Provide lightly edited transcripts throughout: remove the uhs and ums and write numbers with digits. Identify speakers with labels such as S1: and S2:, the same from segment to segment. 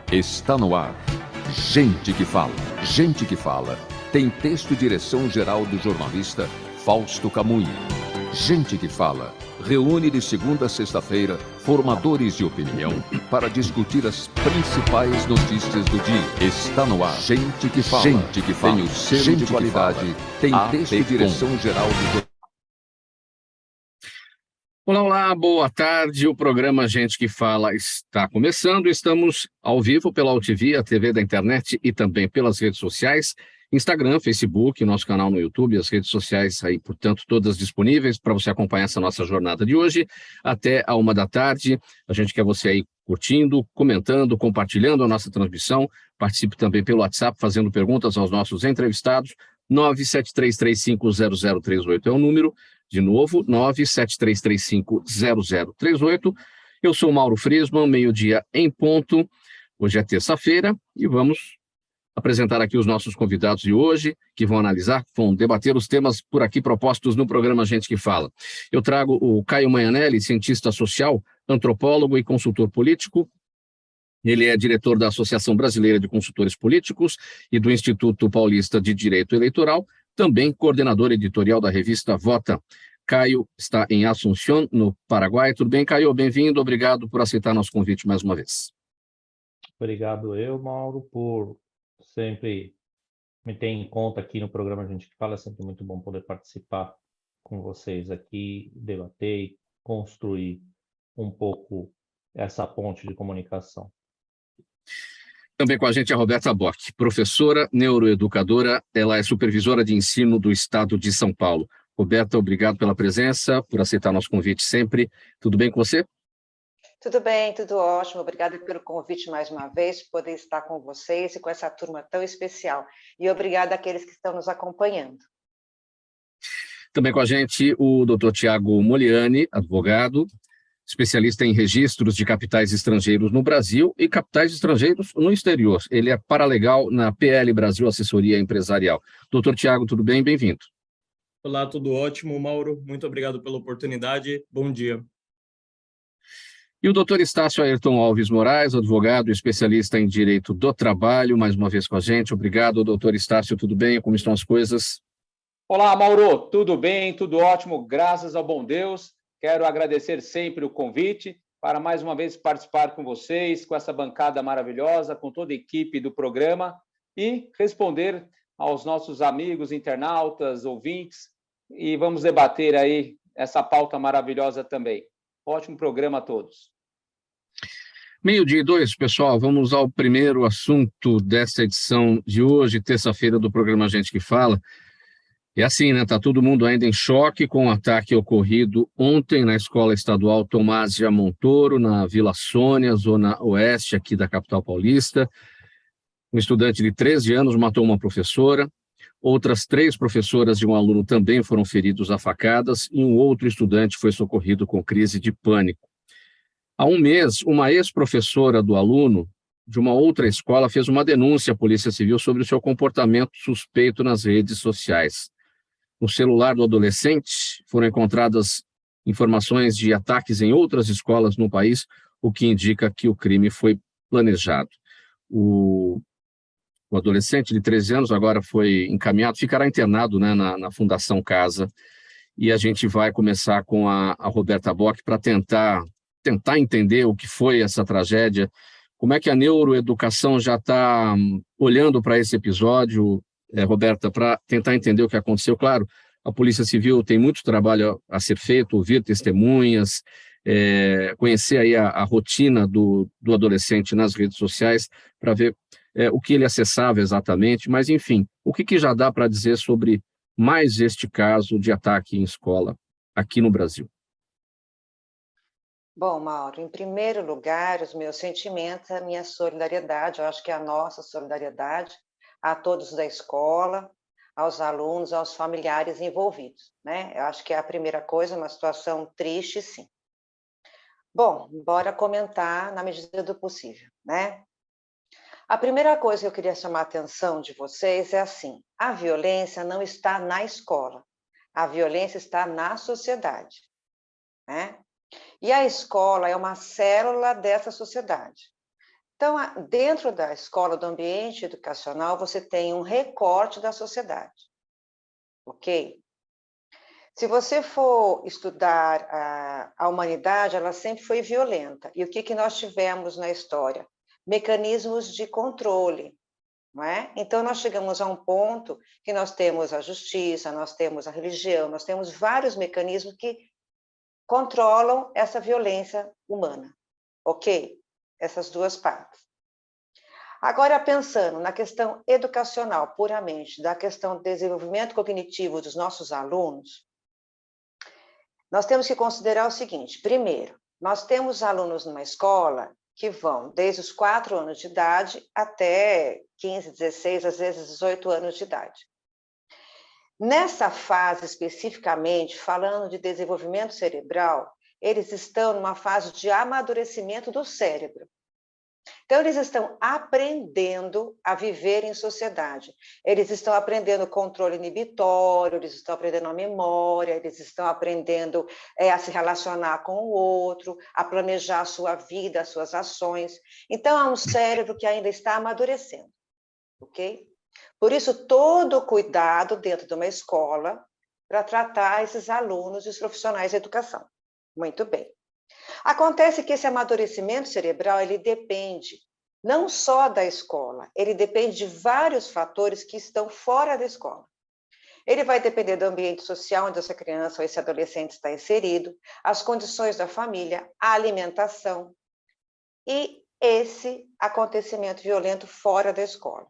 S1: Está no ar. Gente que fala. Gente que fala. Tem texto e direção geral do jornalista Fausto Camunha. Gente que fala. Reúne de segunda a sexta-feira formadores de opinião para discutir as principais notícias do dia. Está no ar. Gente que fala. Gente que fala. Tem o selo de qualidade. Tem texto e direção geral do jornalista.
S2: Olá, boa tarde. O programa Gente que Fala está começando. Estamos ao vivo pela UTV, a TV da internet e também pelas redes sociais, Instagram, Facebook, nosso canal no YouTube, as redes sociais aí, portanto, todas disponíveis para você acompanhar essa nossa jornada de hoje até a 1h da tarde. A gente quer você aí curtindo, comentando, compartilhando a nossa transmissão. Participe também pelo WhatsApp, fazendo perguntas aos nossos entrevistados. 973350038 é o número. De novo, 973350038. Eu sou Mauro Friesman, meio-dia em ponto. Hoje é terça-feira e vamos apresentar aqui os nossos convidados de hoje, que vão analisar, vão debater os temas por aqui propostos no programa Gente que Fala. Eu trago o Caio Manhanelli, cientista social, antropólogo e consultor político. Ele é diretor da Associação Brasileira de Consultores Políticos e do Instituto Paulista de Direito Eleitoral, também coordenador editorial da revista Vota. Caio está em Assunción, no Paraguai. Tudo bem, Caio? Bem-vindo, obrigado por aceitar nosso convite mais uma vez.
S3: Obrigado Mauro, por sempre me ter em conta aqui no programa Gente que Fala. É sempre muito bom poder participar com vocês aqui, debater e construir um pouco essa ponte de comunicação.
S2: Também com a gente a Roberta Bock, professora neuroeducadora, ela é supervisora de ensino do Estado de São Paulo. Roberta, obrigado pela presença, por aceitar nosso convite sempre. Tudo bem com você?
S4: Tudo bem, tudo ótimo. Obrigada pelo convite mais uma vez, poder estar com vocês e com essa turma tão especial. E obrigada àqueles que estão nos acompanhando.
S2: Também com a gente o Dr. Tiago Moliani, advogado, especialista em registros de capitais estrangeiros no Brasil e capitais estrangeiros no exterior. Ele é paralegal na PL Brasil Assessoria Empresarial. Dr. Tiago, tudo bem? Bem-vindo.
S5: Olá, tudo ótimo, Mauro. Muito obrigado pela oportunidade. Bom dia.
S2: E o doutor Estácio Ayrton Alves Moraes, advogado, especialista em direito do trabalho, mais uma vez com a gente. Obrigado, doutor Estácio. Tudo bem? Como estão as coisas?
S6: Olá, Mauro. Tudo bem? Tudo ótimo. Graças ao bom Deus. Quero agradecer sempre o convite para mais uma vez participar com vocês, com essa bancada maravilhosa, com toda a equipe do programa e responder aos nossos amigos, internautas, ouvintes, e vamos debater aí essa pauta maravilhosa também. Ótimo programa a todos.
S2: 12:02, pessoal, vamos ao primeiro assunto dessa edição de hoje, terça-feira, do programa Gente que Fala. É assim, né? Tá todo mundo ainda em choque com o ataque ocorrido ontem na Escola Estadual Tomásia Montoro, na Vila Sônia, zona oeste aqui da capital paulista. Um estudante de 13 anos matou uma professora, outras 3 professoras de um aluno também foram feridos a facadas e um outro estudante foi socorrido com crise de pânico. Há um mês, uma ex-professora do aluno de uma outra escola fez uma denúncia à Polícia Civil sobre o seu comportamento suspeito nas redes sociais. No celular do adolescente foram encontradas informações de ataques em outras escolas no país, o que indica que o crime foi planejado. O adolescente de 13 anos agora foi encaminhado, ficará internado, né, na Fundação Casa, e a gente vai começar com a Roberta Bock para tentar entender o que foi essa tragédia, como é que a neuroeducação já está olhando para esse episódio, Roberta, para tentar entender o que aconteceu. Claro, a Polícia Civil tem muito trabalho a ser feito, ouvir testemunhas, conhecer aí a rotina do adolescente nas redes sociais, para ver o que ele acessava exatamente, mas enfim, o que já dá para dizer sobre mais este caso de ataque em escola aqui no Brasil?
S4: Bom, Mauro, em primeiro lugar, os meus sentimentos, a minha solidariedade, eu acho que é a nossa solidariedade a todos da escola, aos alunos, aos familiares envolvidos, né? Eu acho que é a primeira coisa, uma situação triste, sim. Bom, bora comentar na medida do possível, né? A primeira coisa que eu queria chamar a atenção de vocês é assim: a violência não está na escola, a violência está na sociedade, né? E a escola é uma célula dessa sociedade. Então, dentro da escola, do ambiente educacional, você tem um recorte da sociedade, ok? Se você for estudar a humanidade, ela sempre foi violenta. E o que nós tivemos na história? Mecanismos de controle, não é? Então, nós chegamos a um ponto que nós temos a justiça, nós temos a religião, nós temos vários mecanismos que controlam essa violência humana, ok? Essas duas partes. Agora, pensando na questão educacional, puramente, da questão do desenvolvimento cognitivo dos nossos alunos, nós temos que considerar o seguinte: primeiro, nós temos alunos numa escola que vão desde os 4 anos de idade até 15, 16, às vezes 18 anos de idade. Nessa fase, especificamente, falando de desenvolvimento cerebral, eles estão numa fase de amadurecimento do cérebro. Então, eles estão aprendendo a viver em sociedade. Eles estão aprendendo controle inibitório, eles estão aprendendo a memória, eles estão aprendendo a se relacionar com o outro, a planejar a sua vida, as suas ações. Então, é um cérebro que ainda está amadurecendo, ok? Por isso, todo o cuidado dentro de uma escola para tratar esses alunos e os profissionais de educação. Muito bem. Acontece que esse amadurecimento cerebral, ele depende não só da escola, ele depende de vários fatores que estão fora da escola. Ele vai depender do ambiente social onde essa criança ou esse adolescente está inserido, as condições da família, a alimentação e esse acontecimento violento fora da escola.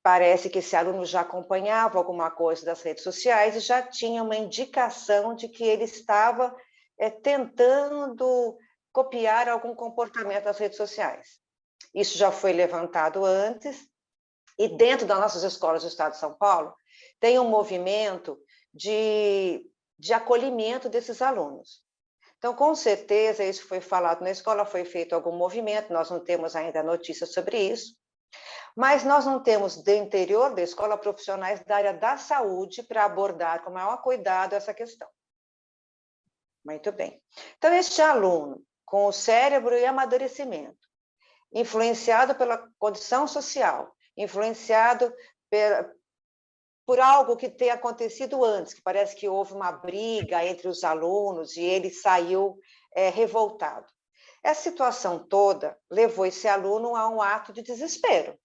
S4: Parece que esse aluno já acompanhava alguma coisa das redes sociais e já tinha uma indicação de que ele estava tentando copiar algum comportamento das redes sociais. Isso já foi levantado antes, e dentro das nossas escolas do Estado de São Paulo, tem um movimento de acolhimento desses alunos. Então, com certeza, isso foi falado na escola, foi feito algum movimento, nós não temos ainda notícias sobre isso, mas nós não temos, do interior da escola, profissionais da área da saúde para abordar com maior cuidado essa questão. Muito bem. Então, este aluno, com o cérebro em amadurecimento, influenciado pela condição social, influenciado por algo que tenha acontecido antes, que parece que houve uma briga entre os alunos e ele saiu revoltado. Essa situação toda levou esse aluno a um ato de desespero,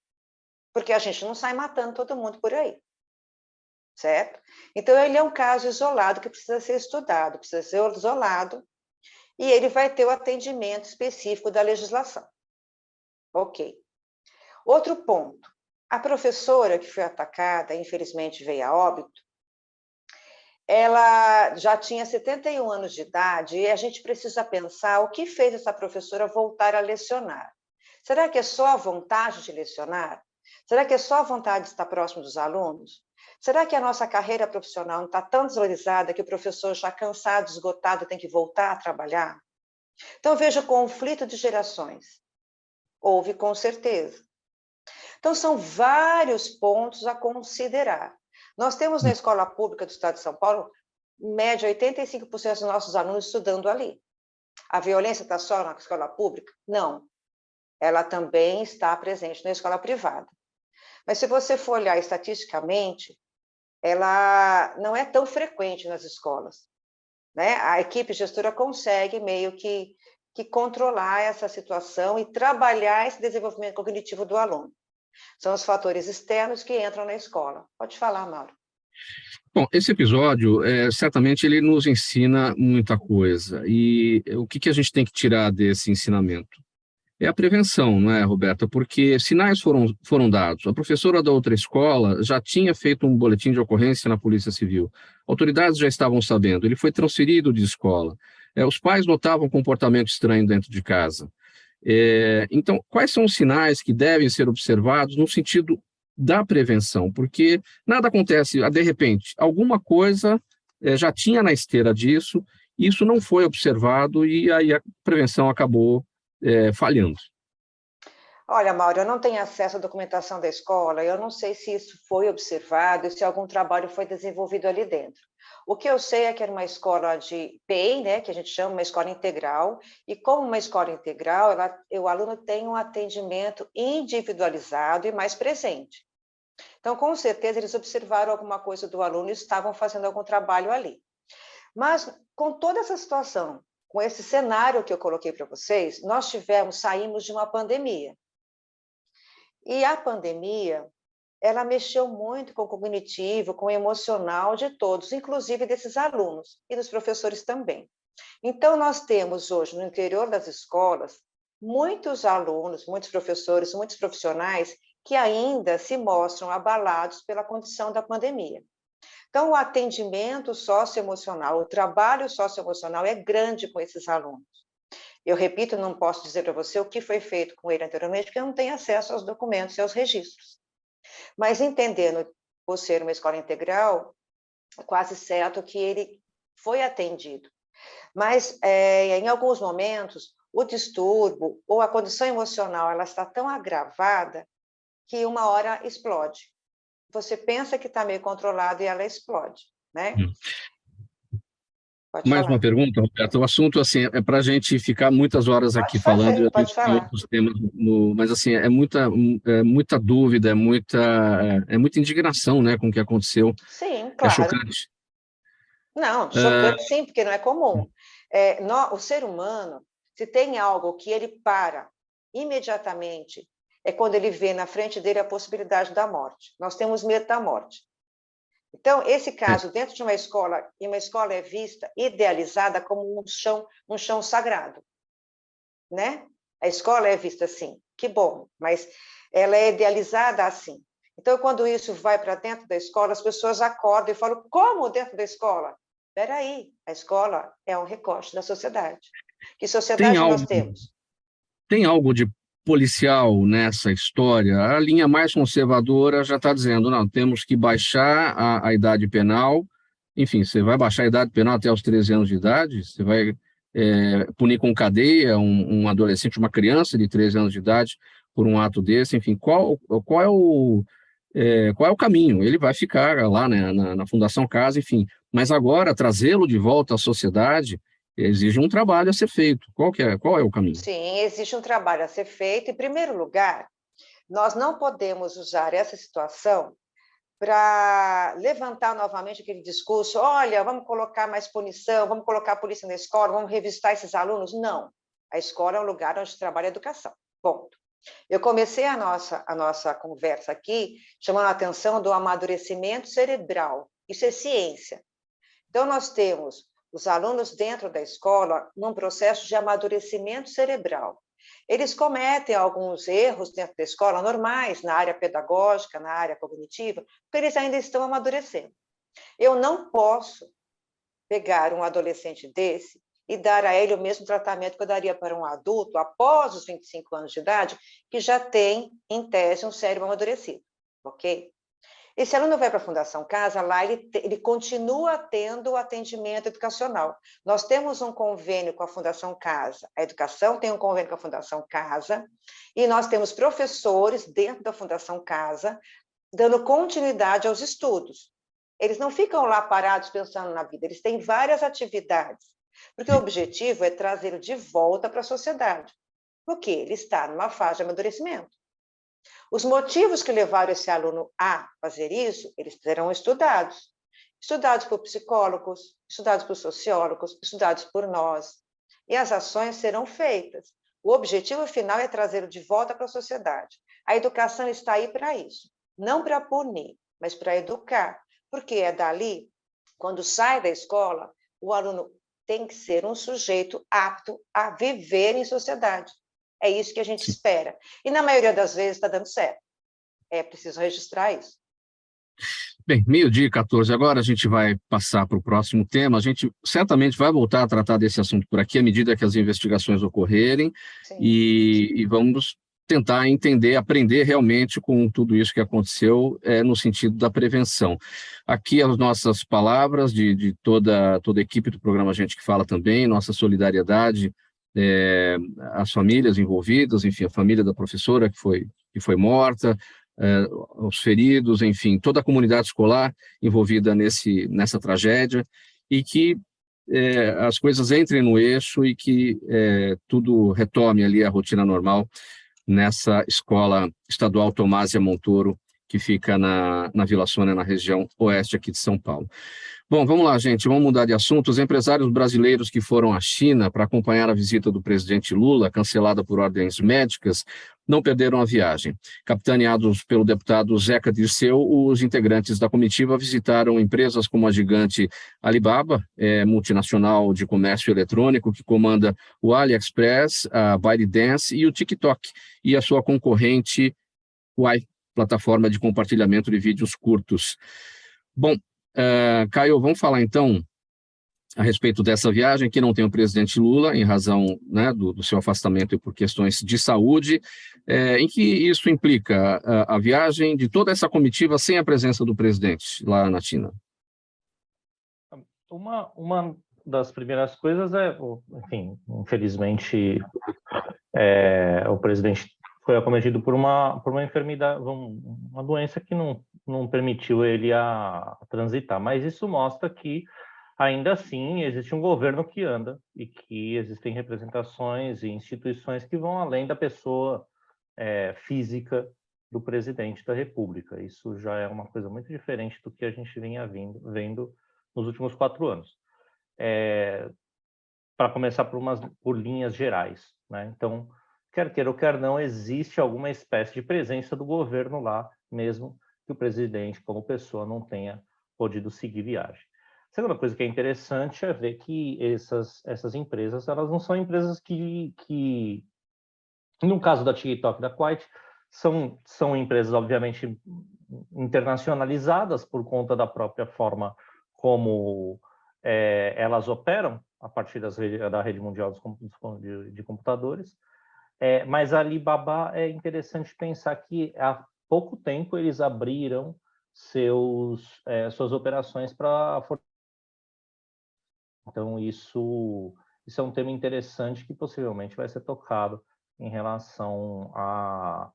S4: porque a gente não sai matando todo mundo por aí. Certo? Então, ele é um caso isolado que precisa ser estudado, precisa ser isolado, e ele vai ter o atendimento específico da legislação. Ok. Outro ponto. A professora que foi atacada, infelizmente veio a óbito, ela já tinha 71 anos de idade e a gente precisa pensar o que fez essa professora voltar a lecionar. Será que é só a vontade de lecionar? Será que é só a vontade de estar próximo dos alunos? Será que a nossa carreira profissional não está tão desvalorizada que o professor, já cansado, esgotado, tem que voltar a trabalhar? Então, veja o conflito de gerações. Houve, com certeza. Então, são vários pontos a considerar. Nós temos na escola pública do Estado de São Paulo, em média, 85% dos nossos alunos estudando ali. A violência está só na escola pública? Não. Ela também está presente na escola privada. Mas se você for olhar estatisticamente, ela não é tão frequente nas escolas, né? A equipe gestora consegue meio que controlar essa situação e trabalhar esse desenvolvimento cognitivo do aluno. São os fatores externos que entram na escola. Pode falar, Mauro.
S2: Bom, esse episódio, certamente, ele nos ensina muita coisa. E o que a gente tem que tirar desse ensinamento? É a prevenção, não é, Roberta? Porque sinais foram dados. A professora da outra escola já tinha feito um boletim de ocorrência na Polícia Civil. Autoridades já estavam sabendo. Ele foi transferido de escola. Os pais notavam comportamento estranho dentro de casa. Então, quais são os sinais que devem ser observados no sentido da prevenção? Porque nada acontece, de repente, alguma coisa já tinha na esteira disso, isso não foi observado e aí a prevenção acabou falhando.
S4: Olha, Mauro, eu não tenho acesso à documentação da escola, eu não sei se isso foi observado, se algum trabalho foi desenvolvido ali dentro. O que eu sei é que era uma escola de PEI, né, que a gente chama uma escola integral, e como uma escola integral, o aluno tem um atendimento individualizado e mais presente. Então, com certeza, eles observaram alguma coisa do aluno e estavam fazendo algum trabalho ali. Mas, com toda essa situação, com esse cenário que eu coloquei para vocês, nós saímos de uma pandemia. E a pandemia, ela mexeu muito com o cognitivo, com o emocional de todos, inclusive desses alunos e dos professores também. Então, nós temos hoje, no interior das escolas, muitos alunos, muitos professores, muitos profissionais que ainda se mostram abalados pela condição da pandemia. Então, o atendimento socioemocional, o trabalho socioemocional é grande com esses alunos. Eu repito, não posso dizer para você o que foi feito com ele anteriormente, porque eu não tenho acesso aos documentos e aos registros. Mas entendendo, por ser uma escola integral, é quase certo que ele foi atendido. Mas, em alguns momentos, o distúrbio ou a condição emocional ela está tão agravada que uma hora explode. Você pensa que está meio controlado e ela explode, né?
S2: Pode Mais falar. Uma pergunta, Roberto. O assunto assim é para a gente ficar muitas horas aqui falando.
S4: Pode falar.
S2: Outros temas mas assim é muita dúvida, é muita indignação, né, com o que aconteceu.
S4: Sim, claro.
S2: É chocante.
S4: Não, chocante sim, porque não é comum. O ser humano, se tem algo que ele para imediatamente, é quando ele vê na frente dele a possibilidade da morte. Nós temos medo da morte. Então, esse caso, dentro de uma escola, e uma escola é vista, idealizada como um chão sagrado, né? A escola é vista assim, que bom, mas ela é idealizada assim. Então, quando isso vai para dentro da escola, as pessoas acordam e falam, como dentro da escola? Espera aí, a escola é um recorte da sociedade. Que sociedade nós temos?
S2: Tem algo de policial nessa história? A linha mais conservadora já está dizendo, não, temos que baixar a idade penal. Enfim, você vai baixar a idade penal até os 13 anos de idade? Você vai punir com cadeia um adolescente, uma criança de 13 anos de idade por um ato desse? Enfim, qual é o caminho? Ele vai ficar lá, né, na Fundação Casa, enfim. Mas agora, trazê-lo de volta à sociedade exige um trabalho a ser feito. Qual é o caminho?
S4: Sim, existe um trabalho a ser feito. Em primeiro lugar, nós não podemos usar essa situação para levantar novamente aquele discurso, olha, vamos colocar mais punição, vamos colocar a polícia na escola, vamos revistar esses alunos. Não, a escola é um lugar onde trabalha a educação, ponto. Eu comecei a nossa conversa aqui chamando a atenção do amadurecimento cerebral. Isso é ciência. Então, nós temos os alunos dentro da escola num processo de amadurecimento cerebral. Eles cometem alguns erros dentro da escola, normais, na área pedagógica, na área cognitiva, porque eles ainda estão amadurecendo. Eu não posso pegar um adolescente desse e dar a ele o mesmo tratamento que eu daria para um adulto após os 25 anos de idade, que já tem, em tese, um cérebro amadurecido, ok? Esse aluno vai para a Fundação Casa, lá ele continua tendo atendimento educacional. Nós temos um convênio com a Fundação Casa, a educação tem um convênio com a Fundação Casa, e nós temos professores dentro da Fundação Casa, dando continuidade aos estudos. Eles não ficam lá parados pensando na vida, eles têm várias atividades, porque o objetivo é trazê-lo de volta para a sociedade, porque ele está numa fase de amadurecimento. Os motivos que levaram esse aluno a fazer isso, eles serão estudados. Estudados por psicólogos, estudados por sociólogos, estudados por nós. E as ações serão feitas. O objetivo final é trazê-lo de volta para a sociedade. A educação está aí para isso. Não para punir, mas para educar. Porque é dali, quando sai da escola, o aluno tem que ser um sujeito apto a viver em sociedade. É isso que a gente espera. E na maioria das vezes está dando certo. É preciso registrar isso.
S2: Bem, 12:14. Agora a gente vai passar para o próximo tema. A gente certamente vai voltar a tratar desse assunto por aqui à medida que as investigações ocorrerem. E vamos tentar entender, aprender realmente com tudo isso que aconteceu no sentido da prevenção. Aqui as nossas palavras de toda a equipe do programa Gente que Fala também, nossa solidariedade as famílias envolvidas, enfim, a família da professora que foi morta, os feridos, enfim, toda a comunidade escolar envolvida nessa tragédia, e que as coisas entrem no eixo e que tudo retome ali a rotina normal nessa escola estadual Tomásia Montoro, que fica na Vila Sônia, na região oeste aqui de São Paulo. Bom, vamos lá, gente, vamos mudar de assunto. Os empresários brasileiros que foram à China para acompanhar a visita do presidente Lula, cancelada por ordens médicas, não perderam a viagem. Capitaneados pelo deputado Zeca Dirceu, os integrantes da comitiva visitaram empresas como a gigante Alibaba, multinacional de comércio eletrônico, que comanda o AliExpress, a ByteDance e o TikTok, e a sua concorrente Kwai, plataforma de compartilhamento de vídeos curtos. Bom, Caio, vamos falar então a respeito dessa viagem, que não tem o presidente Lula, em razão, né, do seu afastamento e por questões de saúde, em que isso implica a viagem de toda essa comitiva sem a presença do presidente lá na China?
S3: Uma das primeiras coisas enfim, infelizmente, o presidente foi acometido por uma enfermidade, uma doença que não permitiu ele a transitar. Mas isso mostra que, ainda assim, existe um governo que anda e que existem representações e instituições que vão além da pessoa física do presidente da República. Isso já é uma coisa muito diferente do que a gente vinha vendo nos últimos 4 anos. Para começar por linhas gerais, né? Então, quer queira ou quer não, existe alguma espécie de presença do governo lá, mesmo que o presidente, como pessoa, não tenha podido seguir viagem. A segunda coisa que é interessante é ver que essas empresas, elas não são empresas que no caso da TikTok e da Kwai, são empresas, obviamente, internacionalizadas por conta da própria forma como elas operam, a partir da rede mundial de computadores. Mas a Alibaba é interessante pensar que há pouco tempo eles abriram suas operações para... Então, isso é um tema interessante que possivelmente vai ser tocado em relação à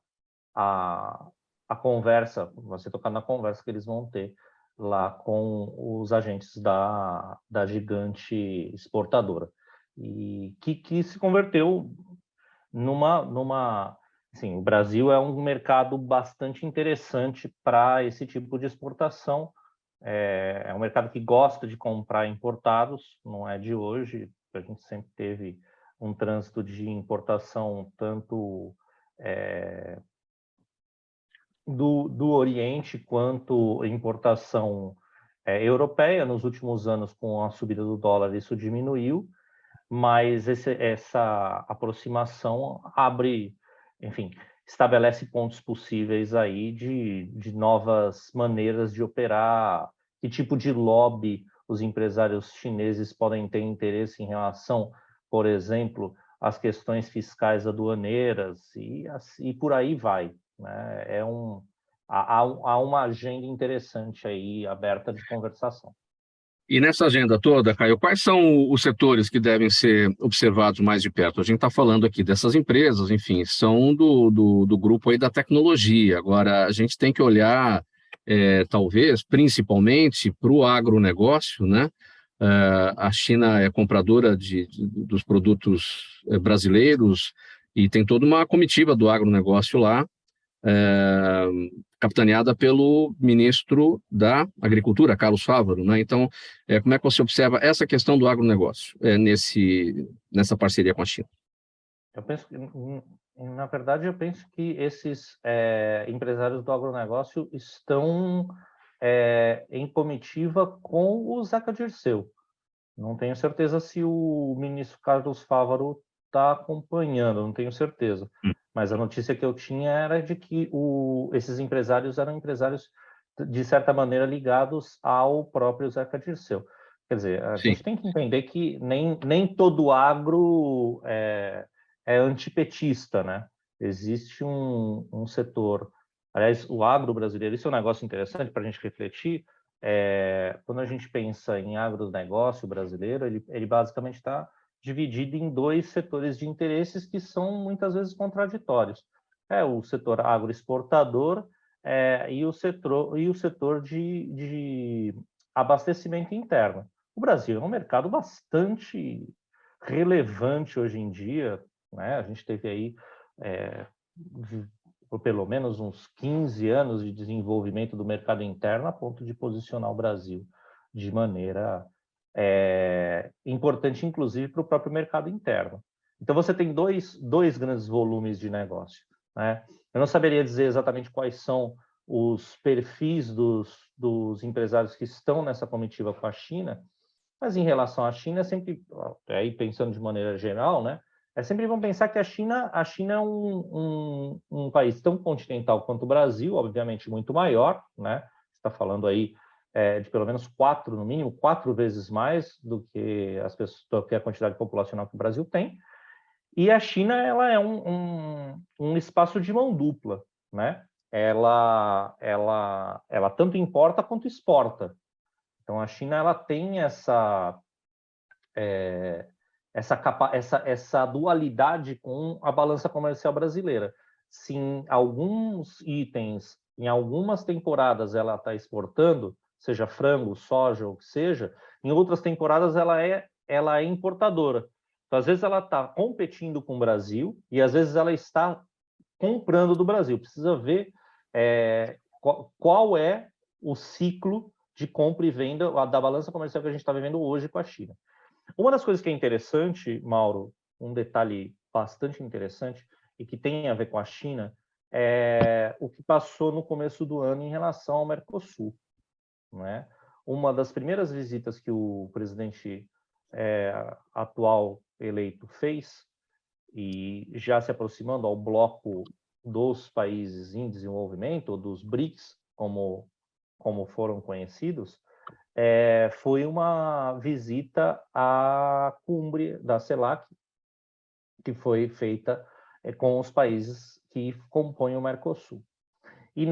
S3: conversa, vai ser tocado na conversa que eles vão ter lá com os agentes da gigante exportadora, e que se converteu assim, o Brasil é um mercado bastante interessante para esse tipo de exportação. É um mercado que gosta de comprar importados, não é de hoje, a gente sempre teve um trânsito de importação tanto do Oriente quanto importação europeia. Nos últimos anos, com a subida do dólar, isso diminuiu, mas essa aproximação enfim, estabelece pontos possíveis aí de novas maneiras de operar, que tipo de lobby os empresários chineses podem ter interesse em relação, por exemplo, às questões fiscais aduaneiras, e por aí vai, né? Há uma agenda interessante aí aberta de conversação.
S2: E nessa agenda toda, Caio, quais são os setores que devem ser observados mais de perto? A gente está falando aqui dessas empresas, enfim, são do grupo aí da tecnologia. Agora, a gente tem que olhar, talvez, principalmente para o agronegócio, né? A China é compradora dos produtos brasileiros e tem toda uma comitiva do agronegócio lá, capitaneada pelo ministro da Agricultura, Carlos Fávaro, né? Então, como é que você observa essa questão do agronegócio nessa parceria com a China?
S3: Eu penso que, na verdade, eu penso que esses empresários do agronegócio estão em comitiva com o Zeca Dirceu. Não tenho certeza se o ministro Carlos Fávaro está acompanhando, não tenho certeza. Mas a notícia que eu tinha era de que esses empresários eram empresários, de certa maneira, ligados ao próprio Zeca Dirceu. Quer dizer, a gente tem que entender que nem todo agro é antipetista, né? Existe um setor... Aliás, o agro brasileiro, isso é um negócio interessante para a gente refletir. Quando a gente pensa em agronegócio brasileiro, ele basicamente está dividido em 2 setores de interesses que são muitas vezes contraditórios. O setor agroexportador, e o setor de abastecimento interno. O Brasil é um mercado bastante relevante hoje em dia, né? A gente teve aí por pelo menos uns 15 anos de desenvolvimento do mercado interno a ponto de posicionar o Brasil de maneira importante, inclusive, para o próprio mercado interno. Então, você tem dois grandes volumes de negócio, né? Eu não saberia dizer exatamente quais são os perfis dos empresários que estão nessa comitiva com a China, mas em relação à China, sempre, aí pensando de maneira geral, né, sempre vão pensar que a China é um país tão continental quanto o Brasil, obviamente muito maior, né? Você está falando aí de pelo menos no mínimo 4 vezes mais do que a quantidade populacional que o Brasil tem. E a China, ela é um espaço de mão dupla, né? Ela tanto importa quanto exporta. Então, a China, ela tem essa dualidade com a balança comercial brasileira. Se em alguns itens, em algumas temporadas, ela está exportando, seja frango, soja, ou o que seja, em outras temporadas ela é importadora. Então, às vezes ela está competindo com o Brasil e às vezes ela está comprando do Brasil. Precisa ver qual é o ciclo de compra e venda da balança comercial que a gente está vivendo hoje com a China. Uma das coisas que é interessante, Mauro, um detalhe bastante interessante e que tem a ver com a China, é o que passou no começo do ano em relação ao Mercosul, né? Uma das primeiras visitas que o presidente atual eleito fez, e já se aproximando ao bloco dos países em desenvolvimento, ou dos BRICS, como foram conhecidos, foi uma visita à cumbre da CELAC, que foi feita com os países que compõem o Mercosul. E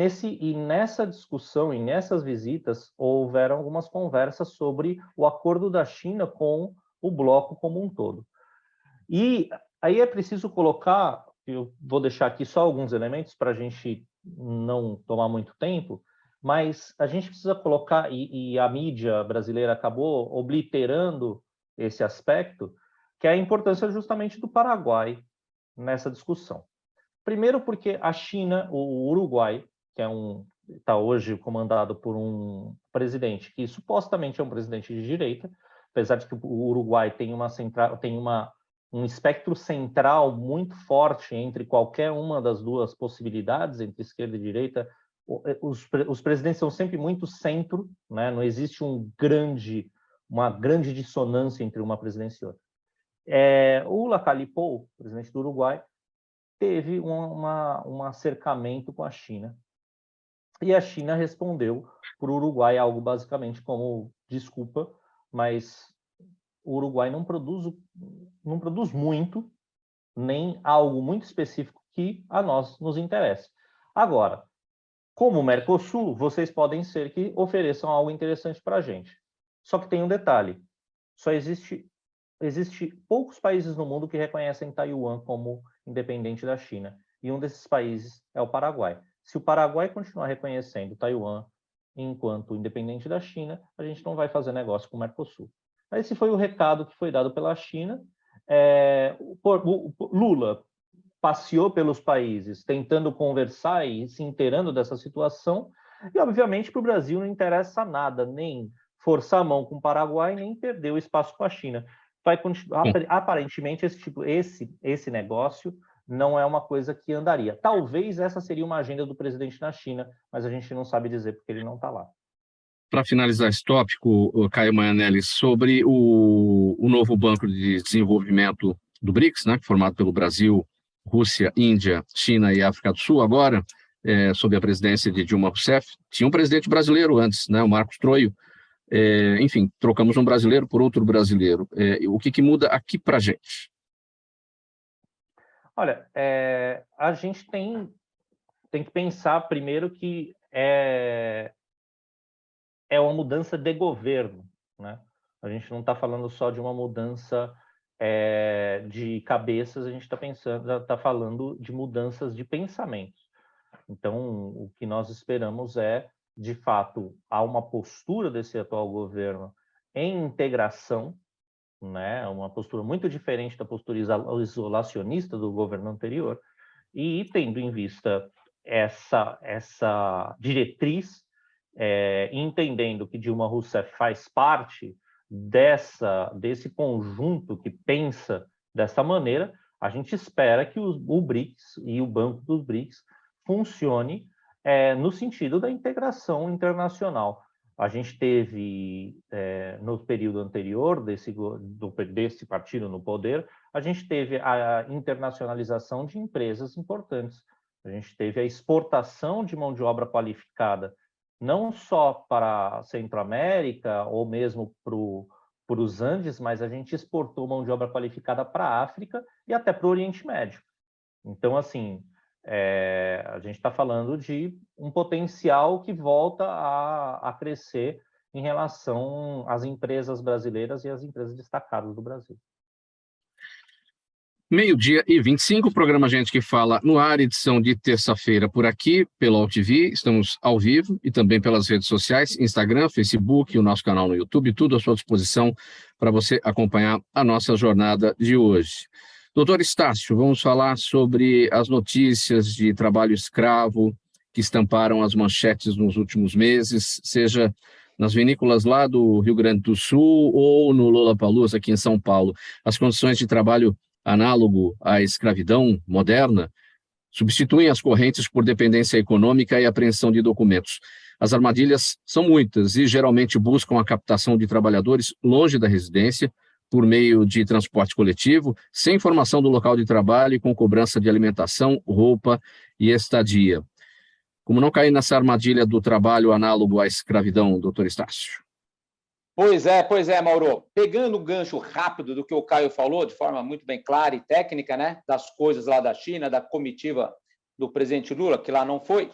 S3: nessa discussão, e nessas visitas, houveram algumas conversas sobre o acordo da China com o bloco como um todo. E aí é preciso colocar, eu vou deixar aqui só alguns elementos para a gente não tomar muito tempo, mas a gente precisa colocar, e a mídia brasileira acabou obliterando esse aspecto, que é a importância justamente do Paraguai nessa discussão. Primeiro porque a China, o Uruguai, que está hoje comandado por um presidente que supostamente é um presidente de direita, apesar de que o Uruguai tem um espectro central muito forte entre qualquer uma das duas possibilidades, entre esquerda e direita. Os presidentes são sempre muito centro, né? Não existe uma grande dissonância entre uma presidência e outra. O Lacalle Pou, presidente do Uruguai, teve um acercamento com a China. E a China respondeu para o Uruguai algo basicamente como: desculpa, mas o Uruguai não produz muito, nem algo muito específico que a nós nos interessa. Agora, como o Mercosul, vocês podem ser que ofereçam algo interessante para a gente. Só que tem um detalhe: só existe poucos países no mundo que reconhecem Taiwan como independente da China. E um desses países é o Paraguai. Se o Paraguai continuar reconhecendo Taiwan enquanto independente da China, a gente não vai fazer negócio com o Mercosul. Esse foi o recado que foi dado pela China. Lula passeou pelos países tentando conversar e se inteirando dessa situação, e obviamente para o Brasil não interessa nada, nem forçar a mão com o Paraguai, nem perder o espaço com a China. Vai continuar, aparentemente esse negócio não é uma coisa que andaria. Talvez essa seria uma agenda do presidente na China, mas a gente não sabe dizer porque ele não está lá.
S2: Para finalizar esse tópico, Caio Maianelli, sobre o novo Banco de Desenvolvimento do BRICS, né, formado pelo Brasil, Rússia, Índia, China e África do Sul, agora, sob a presidência de Dilma Rousseff. Tinha um presidente brasileiro antes, né, o Marcos Troio. Enfim, trocamos um brasileiro por outro brasileiro. O que muda aqui para a gente?
S3: Olha, a gente tem que pensar primeiro que é uma mudança de governo, né? A gente não está falando só de uma mudança de cabeças, a gente está falando de mudanças de pensamentos. Então, o que nós esperamos é, de fato, há uma postura desse atual governo em integração, né? Uma postura muito diferente da postura isolacionista do governo anterior, e tendo em vista essa diretriz, entendendo que Dilma Rousseff faz parte desse conjunto que pensa dessa maneira, a gente espera que o BRICS e o Banco dos BRICS funcione no sentido da integração internacional. A gente teve, no período anterior desse partido no poder, a gente teve a internacionalização de empresas importantes. A gente teve a exportação de mão de obra qualificada, não só para a Centro-América ou mesmo para os Andes, mas a gente exportou mão de obra qualificada para a África e até para o Oriente Médio. Então, assim, a gente está falando de um potencial que volta a crescer em relação às empresas brasileiras e às empresas destacadas do Brasil.
S2: 12h25, programa Gente que Fala no ar, edição de terça-feira por aqui, pelo AltV, estamos ao vivo e também pelas redes sociais, Instagram, Facebook, o nosso canal no YouTube, tudo à sua disposição para você acompanhar a nossa jornada de hoje. Doutor Estácio, vamos falar sobre as notícias de trabalho escravo que estamparam as manchetes nos últimos meses, seja nas vinícolas lá do Rio Grande do Sul ou no Lollapalooza aqui em São Paulo. As condições de trabalho análogo à escravidão moderna substituem as correntes por dependência econômica e apreensão de documentos. As armadilhas são muitas e geralmente buscam a captação de trabalhadores longe da residência, por meio de transporte coletivo, sem informação do local de trabalho e com cobrança de alimentação, roupa e estadia. Como não cair nessa armadilha do trabalho análogo à escravidão, doutor Estácio?
S6: Pois é, Mauro. Pegando o gancho rápido do que o Caio falou, de forma muito bem clara e técnica, né, das coisas lá da China, da comitiva do presidente Lula, que lá não foi,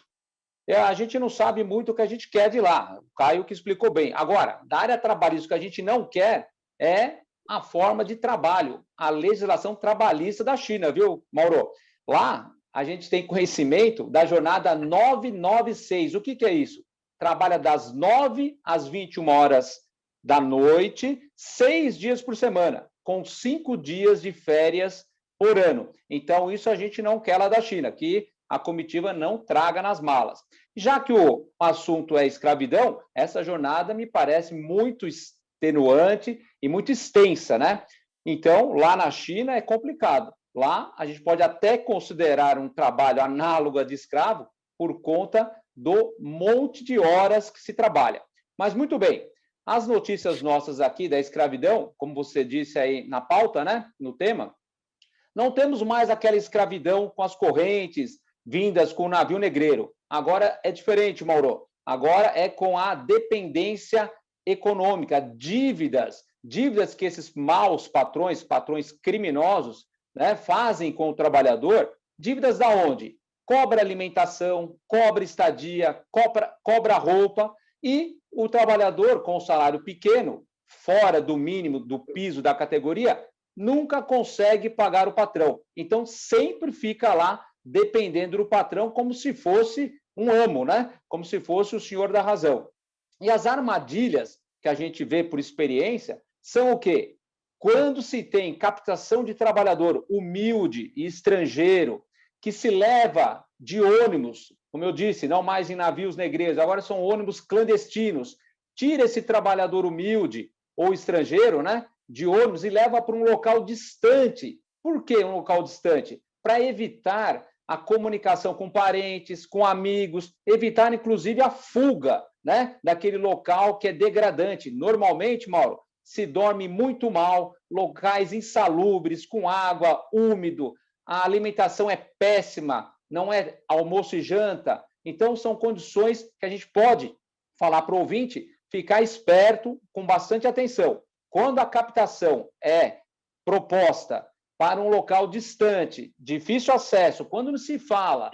S6: a gente não sabe muito o que a gente quer de lá. O Caio que explicou bem. Agora, da área trabalhista, o que a gente não quer é a forma de trabalho, a legislação trabalhista da China, viu, Mauro? Lá, a gente tem conhecimento da jornada 996. O que é isso? Trabalha das 9 às 21 horas da noite, 6 dias por semana, com 5 dias de férias por ano. Então, isso a gente não quer lá da China, que a comitiva não traga nas malas. Já que o assunto é escravidão, essa jornada me parece muito extenuante e muito extensa, né? Então, lá na China é complicado. Lá, a gente pode até considerar um trabalho análogo a de escravo por conta do monte de horas que se trabalha. Mas, muito bem, as notícias nossas aqui da escravidão, como você disse aí na pauta, né, no tema, não temos mais aquela escravidão com as correntes vindas com o navio negreiro. Agora é diferente, Mauro. Agora é com a dependência econômica, dívidas que esses maus patrões criminosos, né, fazem com o trabalhador. Dívidas da onde? Cobra alimentação, cobra estadia, cobra roupa, e o trabalhador com salário pequeno, fora do mínimo, do piso da categoria, nunca consegue pagar o patrão. Então, sempre fica lá dependendo do patrão como se fosse um amo, né? Como se fosse o senhor da razão. E as armadilhas que a gente vê por experiência são o quê? Quando se tem captação de trabalhador humilde e estrangeiro, que se leva de ônibus, como eu disse, não mais em navios negreiros, agora são ônibus clandestinos, tira esse trabalhador humilde ou estrangeiro, né, de ônibus e leva para um local distante. Por que um local distante? Para evitar a comunicação com parentes, com amigos, evitar, inclusive, a fuga, né, daquele local que é degradante. Normalmente, Mauro, se dorme muito mal, locais insalubres, com água, úmido, a alimentação é péssima, não é almoço e janta. Então, são condições que a gente pode falar para o ouvinte, ficar esperto, com bastante atenção. Quando a captação é proposta para um local distante, difícil acesso, quando não se fala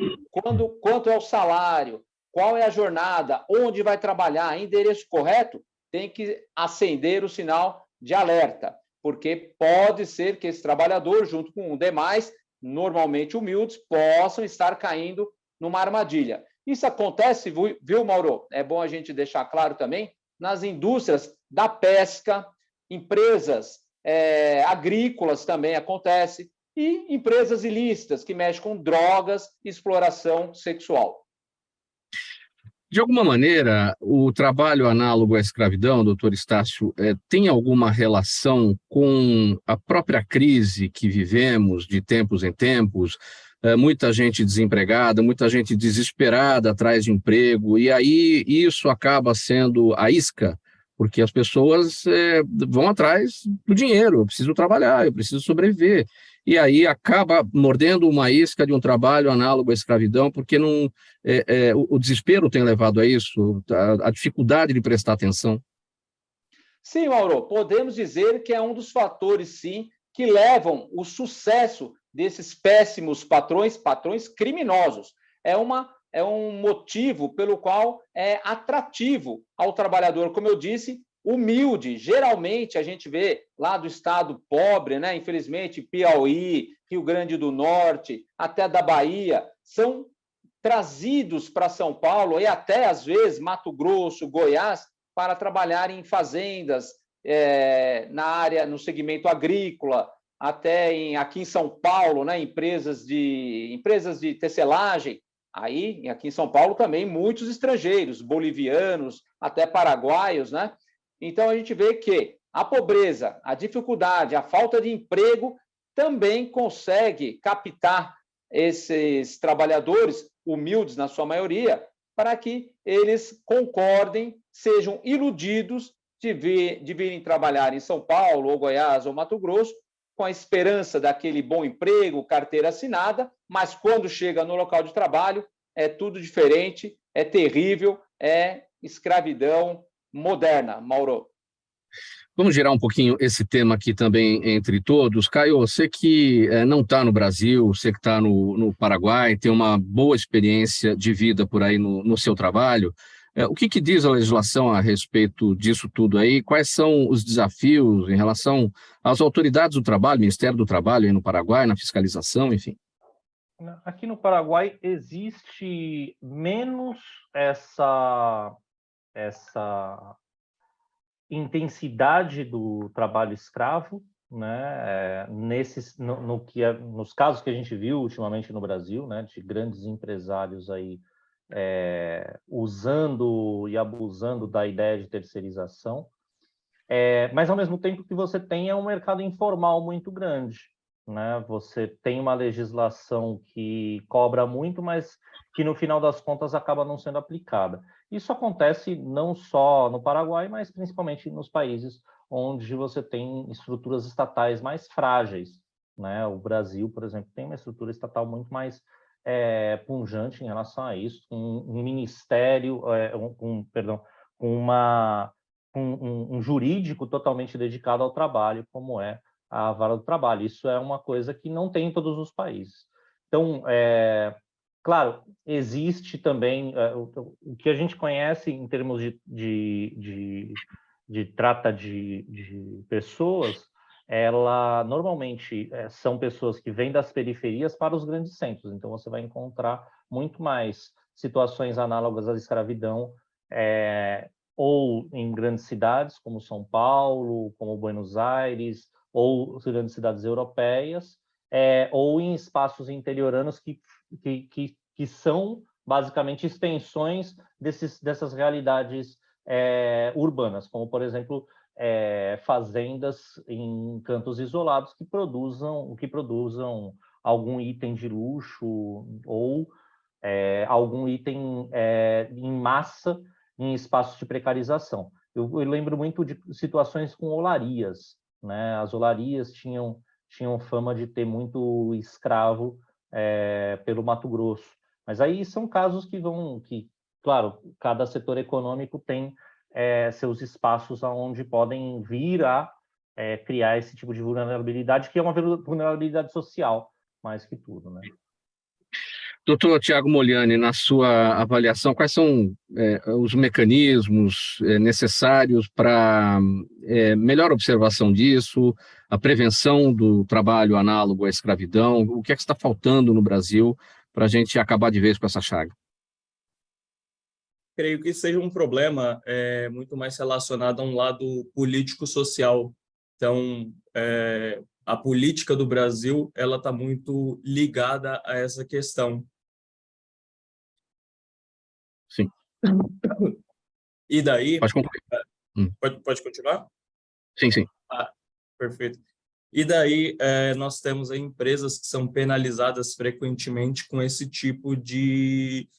S6: quanto é o salário, qual é a jornada, onde vai trabalhar, endereço correto, tem que acender o sinal de alerta, porque pode ser que esse trabalhador, junto com demais, normalmente humildes, possam estar caindo numa armadilha. Isso acontece, viu, Mauro? É bom a gente deixar claro também, nas indústrias da pesca, empresas agrícolas também acontece, e empresas ilícitas que mexem com drogas e exploração sexual.
S2: De alguma maneira, o trabalho análogo à escravidão, doutor Estácio, tem alguma relação com a própria crise que vivemos de tempos em tempos? Muita gente desempregada, muita gente desesperada atrás de emprego, e aí isso acaba sendo a isca, porque as pessoas vão atrás do dinheiro, eu preciso trabalhar, eu preciso sobreviver. E aí acaba mordendo uma isca de um trabalho análogo à escravidão, porque não, o desespero tem levado a isso, a dificuldade de prestar atenção.
S6: Sim, Mauro, podemos dizer que é um dos fatores, sim, que levam o sucesso desses péssimos patrões criminosos. É um motivo pelo qual é atrativo ao trabalhador, como eu disse, humilde. Geralmente a gente vê lá do estado pobre, né? Infelizmente, Piauí, Rio Grande do Norte, até da Bahia, são trazidos para São Paulo e até, às vezes, Mato Grosso, Goiás, para trabalhar em fazendas, na área, no segmento agrícola, até aqui em São Paulo, né? Empresas de tecelagem. Aí, aqui em São Paulo, também muitos estrangeiros, bolivianos, até paraguaios, né? Então, a gente vê que a pobreza, a dificuldade, a falta de emprego também consegue captar esses trabalhadores, humildes na sua maioria, para que eles concordem, sejam iludidos de virem trabalhar em São Paulo, ou Goiás, ou Mato Grosso, com a esperança daquele bom emprego, carteira assinada, mas quando chega no local de trabalho, é tudo diferente, é terrível, é escravidão moderna, Mauro.
S2: Vamos girar um pouquinho esse tema aqui também entre todos. Caio, você que não está no Brasil, você que está no Paraguai, tem uma boa experiência de vida por aí no seu trabalho. O que diz a legislação a respeito disso tudo aí? Quais são os desafios em relação às autoridades do trabalho, Ministério do Trabalho aí no Paraguai, na fiscalização, enfim?
S3: Aqui no Paraguai existe menos essa intensidade do trabalho escravo, né? Nos casos que a gente viu ultimamente no Brasil, né, de grandes empresários aí usando e abusando da ideia de terceirização, mas ao mesmo tempo que você tem um mercado informal muito grande, né? Você tem uma legislação que cobra muito, mas que no final das contas acaba não sendo aplicada. Isso acontece não só no Paraguai, mas principalmente nos países onde você tem estruturas estatais mais frágeis, né? O Brasil, por exemplo, tem uma estrutura estatal muito mais pujante em relação a isso, um ministério, um jurídico totalmente dedicado ao trabalho, como é a Vara do Trabalho. Isso é uma coisa que não tem em todos os países. Então, claro, existe também o que a gente conhece em termos de trata de pessoas. Ela normalmente são pessoas que vêm das periferias para os grandes centros. Então, você vai encontrar muito mais situações análogas à escravidão, ou em grandes cidades, como São Paulo, como Buenos Aires, ou grandes cidades europeias, ou em espaços interioranos que são basicamente extensões dessas realidades urbanas, como, por exemplo, fazendas em cantos isolados que produzam algum item de luxo ou algum item em massa em espaços de precarização. Eu lembro muito de situações com olarias, né? As olarias tinham fama de ter muito escravo pelo Mato Grosso. Mas aí são casos claro, cada setor econômico tem seus espaços onde podem vir a criar esse tipo de vulnerabilidade, que é uma vulnerabilidade social, mais que tudo, né?
S2: Doutor Tiago Moliani, na sua avaliação, quais são os mecanismos necessários para melhor observação disso, a prevenção do trabalho análogo à escravidão? O que é que está faltando no Brasil para a gente acabar de vez com essa chaga?
S5: Creio que seja um problema muito mais relacionado a um lado político-social. Então, a política do Brasil ela está muito ligada a essa questão.
S2: Sim.
S5: E daí...
S2: Pode concluir.
S5: Pode continuar?
S2: Sim, sim.
S5: Perfeito. E daí nós temos aí empresas que são penalizadas frequentemente com esse tipo de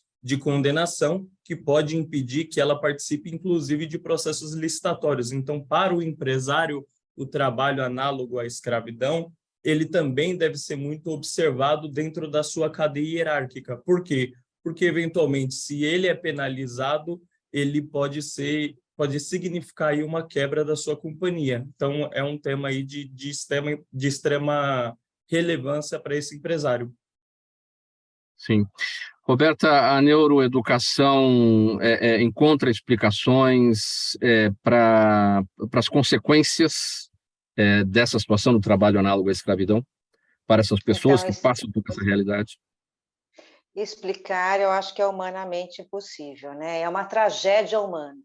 S5: condenação, que pode impedir que ela participe, inclusive, de processos licitatórios. Então, para o empresário, o trabalho análogo à escravidão, ele também deve ser muito observado dentro da sua cadeia hierárquica. Por quê? Porque, eventualmente, se ele é penalizado, ele pode significar aí uma quebra da sua companhia. Então, é um tema aí de extrema relevância para esse empresário.
S2: Sim. Roberta, a neuroeducação encontra explicações para as consequências dessa situação do trabalho análogo à escravidão para essas pessoas que passam por essa realidade?
S4: Explicar, eu acho que é humanamente impossível, né? É uma tragédia humana.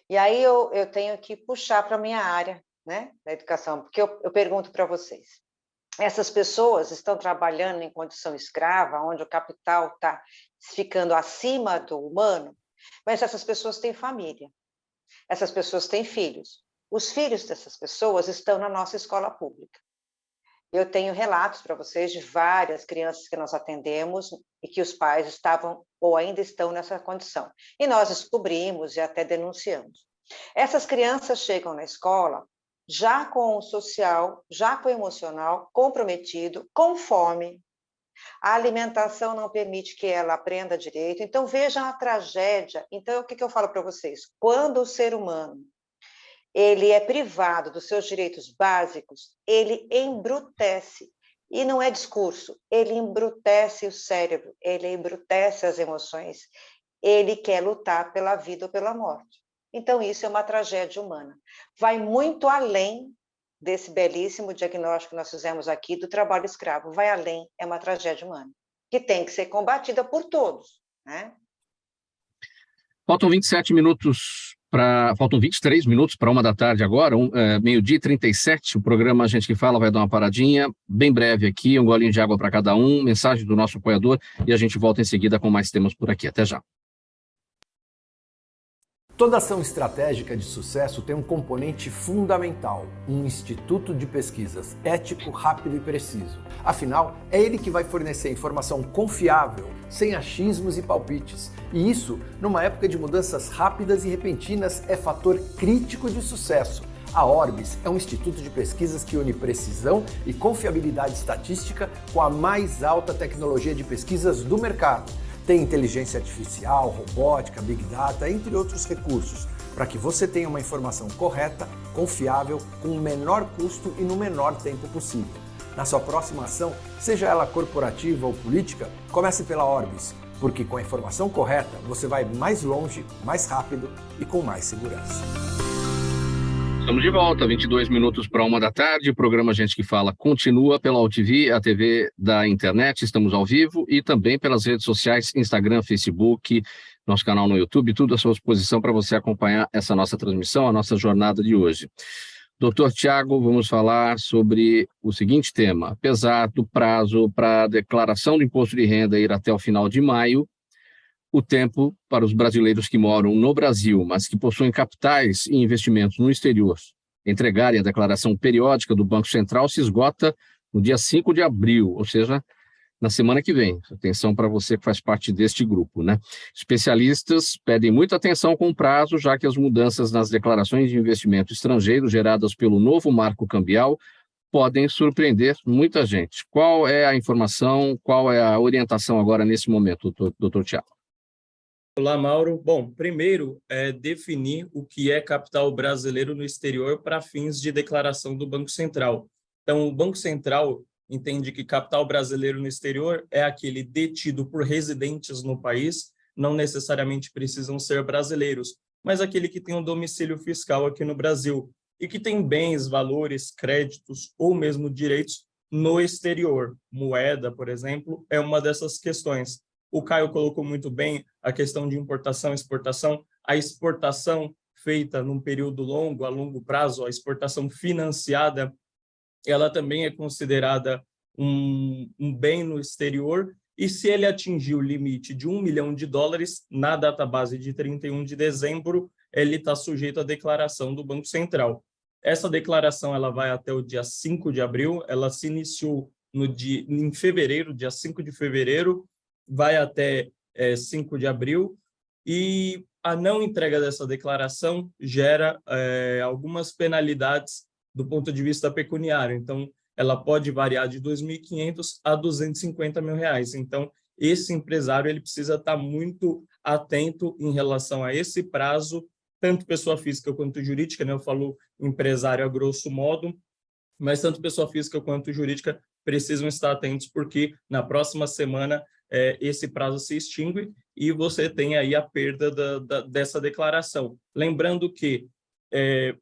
S4: E aí eu tenho que puxar para a minha área, né, da educação, porque eu pergunto para vocês, essas pessoas estão trabalhando em condição escrava, onde o capital está ficando acima do humano, mas essas pessoas têm família, essas pessoas têm filhos. Os filhos dessas pessoas estão na nossa escola pública. Eu tenho relatos para vocês de várias crianças que nós atendemos e que os pais estavam ou ainda estão nessa condição. E nós descobrimos e até denunciamos. Essas crianças chegam na escola já com o social, já com o emocional comprometido, com fome. A alimentação não permite que ela aprenda direito. Então, vejam a tragédia. Então, o que eu falo para vocês? Quando o ser humano ele é privado dos seus direitos básicos, ele embrutece. E não é discurso, ele embrutece o cérebro, ele embrutece as emoções. Ele quer lutar pela vida ou pela morte. Então, isso é uma tragédia humana. Vai muito além desse belíssimo diagnóstico que nós fizemos aqui do trabalho escravo. Vai além, é uma tragédia humana, que tem que ser combatida por todos, né?
S2: Faltam 27 minutos faltam 23 minutos para 1h agora, meio-dia e 37, o programa Gente que Fala vai dar uma paradinha, bem breve aqui, um golinho de água para cada um, mensagem do nosso apoiador, e a gente volta em seguida com mais temas por aqui. Até já.
S7: Toda ação estratégica de sucesso tem um componente fundamental, um instituto de pesquisas ético, rápido e preciso. Afinal, é ele que vai fornecer informação confiável, sem achismos e palpites. E isso, numa época de mudanças rápidas e repentinas, é fator crítico de sucesso. A Orbis é um instituto de pesquisas que une precisão e confiabilidade estatística com a mais alta tecnologia de pesquisas do mercado. Tem inteligência artificial, robótica, big data, entre outros recursos, para que você tenha uma informação correta, confiável, com o menor custo e no menor tempo possível. Na sua próxima ação, seja ela corporativa ou política, comece pela Orbis, porque com a informação correta você vai mais longe, mais rápido e com mais segurança.
S2: Estamos de volta, 22 minutos para 1h, o programa Gente que Fala continua pela UTV, a TV da internet, estamos ao vivo e também pelas redes sociais, Instagram, Facebook, nosso canal no YouTube, tudo à sua disposição para você acompanhar essa nossa transmissão, a nossa jornada de hoje. Doutor Tiago, vamos falar sobre o seguinte tema, apesar do prazo para a declaração do imposto de renda ir até o final de maio, o tempo para os brasileiros que moram no Brasil, mas que possuem capitais e investimentos no exterior, entregarem a declaração periódica do Banco Central se esgota no dia 5 de abril, ou seja, na semana que vem. Atenção para você que faz parte deste grupo, né? Especialistas pedem muita atenção com o prazo, já que as mudanças nas declarações de investimento estrangeiro geradas pelo novo marco cambial podem surpreender muita gente. Qual é a informação, qual é a orientação agora nesse momento, doutor Tiago?
S5: Olá, Mauro. Bom, primeiro é definir o que é capital brasileiro no exterior para fins de declaração do Banco Central. Então, o Banco Central entende que capital brasileiro no exterior é aquele detido por residentes no país, não necessariamente precisam ser brasileiros, mas aquele que tem um domicílio fiscal aqui no Brasil e que tem bens, valores, créditos ou mesmo direitos no exterior. Moeda, por exemplo, é uma dessas questões. O Caio colocou muito bem a questão de importação e exportação. A exportação feita num período longo, a longo prazo, a exportação financiada, ela também é considerada um bem no exterior, e se ele atingir o limite de $1 milhão, na data base de 31 de dezembro, ele está sujeito à declaração do Banco Central. Essa declaração ela vai até o dia 5 de abril, ela se iniciou em fevereiro, dia 5 de fevereiro, vai até 5 de abril, e a não entrega dessa declaração gera algumas penalidades do ponto de vista pecuniário. Então, ela pode variar de R$ 2.500 a R$ 250 mil. Então, esse empresário ele precisa estar muito atento em relação a esse prazo, tanto pessoa física quanto jurídica, né? Eu falo empresário a grosso modo, mas tanto pessoa física quanto jurídica precisam estar atentos, porque na próxima semana esse prazo se extingue e você tem aí a perda dessa declaração. Lembrando que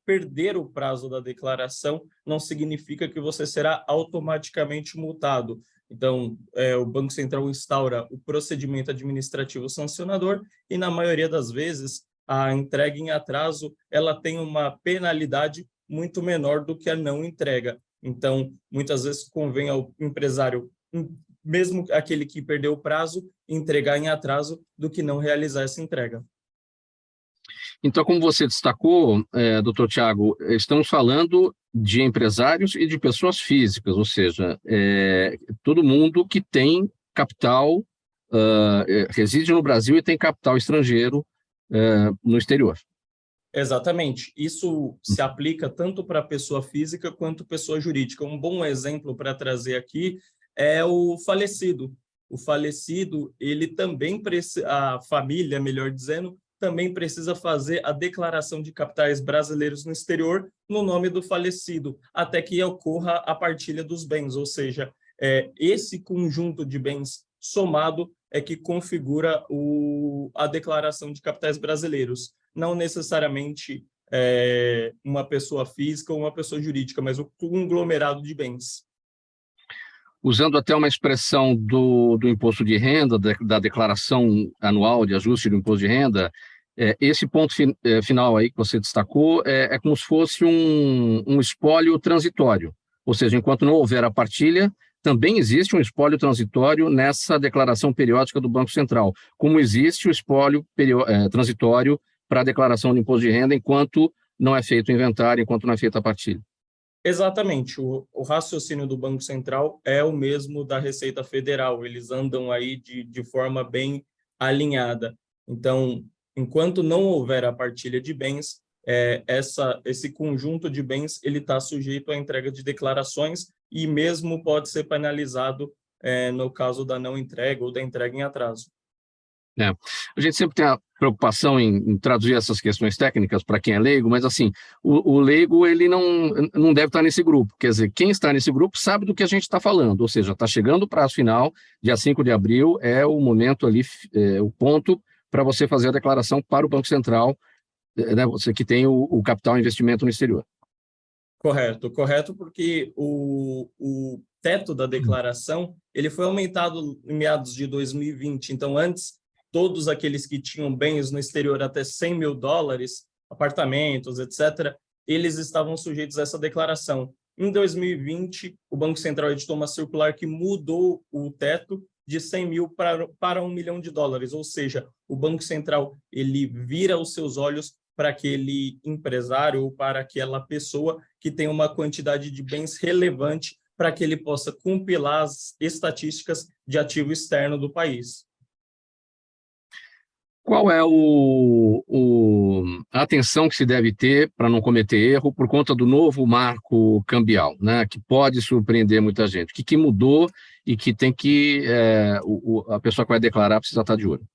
S5: perder o prazo da declaração não significa que você será automaticamente multado. Então, o Banco Central instaura o procedimento administrativo sancionador e, na maioria das vezes, a entrega em atraso ela tem uma penalidade muito menor do que a não entrega. Então, muitas vezes convém ao empresário, mesmo aquele que perdeu o prazo, entregar em atraso do que não realizar essa entrega.
S2: Então, como você destacou, doutor Tiago, estamos falando de empresários e de pessoas físicas, ou seja, todo mundo que tem capital, reside no Brasil e tem capital estrangeiro no exterior.
S5: Exatamente. Isso se aplica tanto para pessoa física quanto pessoa jurídica. Um bom exemplo para trazer aqui é o falecido. O falecido, ele também a família, melhor dizendo, também precisa fazer a declaração de capitais brasileiros no exterior no nome do falecido, até que ocorra a partilha dos bens, ou seja, esse conjunto de bens somado é que configura a declaração de capitais brasileiros. Não necessariamente uma pessoa física ou uma pessoa jurídica, mas o conglomerado de bens.
S2: Usando até uma expressão do imposto de renda, da declaração anual de ajuste do imposto de renda, esse ponto final aí que você destacou é como se fosse um espólio transitório, ou seja, enquanto não houver a partilha, também existe um espólio transitório nessa declaração periódica do Banco Central, como existe o espólio transitório para a declaração de imposto de renda enquanto não é feito o inventário, enquanto não é feita a partilha.
S5: Exatamente. O raciocínio do Banco Central é o mesmo da Receita Federal. Eles andam aí de forma bem alinhada. Então, enquanto não houver a partilha de bens, esse conjunto de bens ele está sujeito à entrega de declarações e mesmo pode ser penalizado no caso da não entrega ou da entrega em atraso.
S2: A gente sempre tem a preocupação em traduzir essas questões técnicas para quem é leigo, mas assim, o leigo ele não deve estar nesse grupo, quer dizer, quem está nesse grupo sabe do que a gente está falando, ou seja, está chegando o prazo final, dia 5 de abril, é o momento ali, o ponto para você fazer a declaração para o Banco Central, né, você que tem o capital investimento no exterior.
S5: Correto, porque o teto da declaração ele foi aumentado em meados de 2020, então antes todos aqueles que tinham bens no exterior até $100 mil, apartamentos, etc., eles estavam sujeitos a essa declaração. Em 2020, o Banco Central editou uma circular que mudou o teto de 100 mil para $1 milhão, ou seja, o Banco Central ele vira os seus olhos para aquele empresário ou para aquela pessoa que tem uma quantidade de bens relevante para que ele possa compilar as estatísticas de ativo externo do país.
S2: Qual é a atenção que se deve ter para não cometer erro por conta do novo marco cambial, né, que pode surpreender muita gente? O que mudou e que tem que a pessoa que vai declarar precisa estar de olho?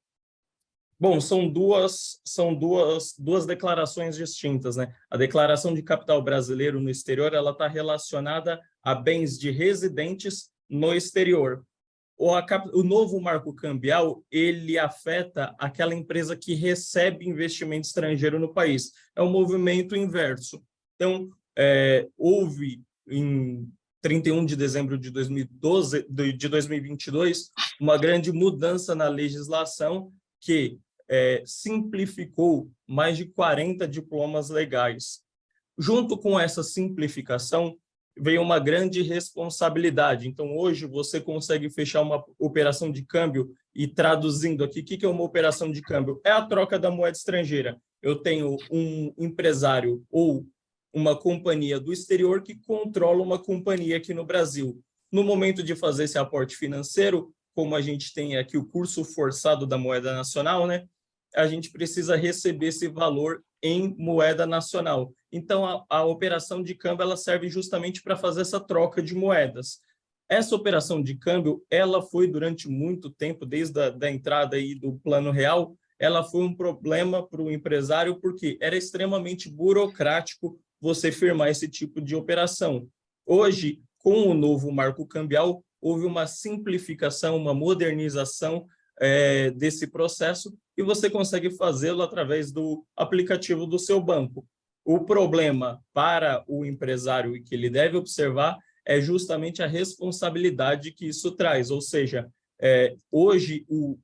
S5: Bom, são duas declarações distintas, né? A declaração de capital brasileiro no exterior ela está relacionada a bens de residentes no exterior. O novo marco cambial, ele afeta aquela empresa que recebe investimento estrangeiro no país. É um movimento inverso. Então, houve, 31 de dezembro de 2022, uma grande mudança na legislação que simplificou mais de 40 diplomas legais. Junto com essa simplificação, veio uma grande responsabilidade. Então, hoje, você consegue fechar uma operação de câmbio e, traduzindo aqui, o que é uma operação de câmbio? É a troca da moeda estrangeira. Eu tenho um empresário ou uma companhia do exterior que controla uma companhia aqui no Brasil. No momento de fazer esse aporte financeiro, como a gente tem aqui o curso forçado da moeda nacional, né? A gente precisa receber esse valor em moeda nacional. Então, a operação de câmbio ela serve justamente para fazer essa troca de moedas. Essa operação de câmbio, ela foi durante muito tempo, desde a entrada aí do Plano Real, ela foi um problema para o empresário, porque era extremamente burocrático você firmar esse tipo de operação. Hoje, com o novo marco cambial, houve uma simplificação, uma modernização desse processo, e você consegue fazê-lo através do aplicativo do seu banco. O problema para o empresário e que ele deve observar é justamente a responsabilidade que isso traz, ou seja, hoje o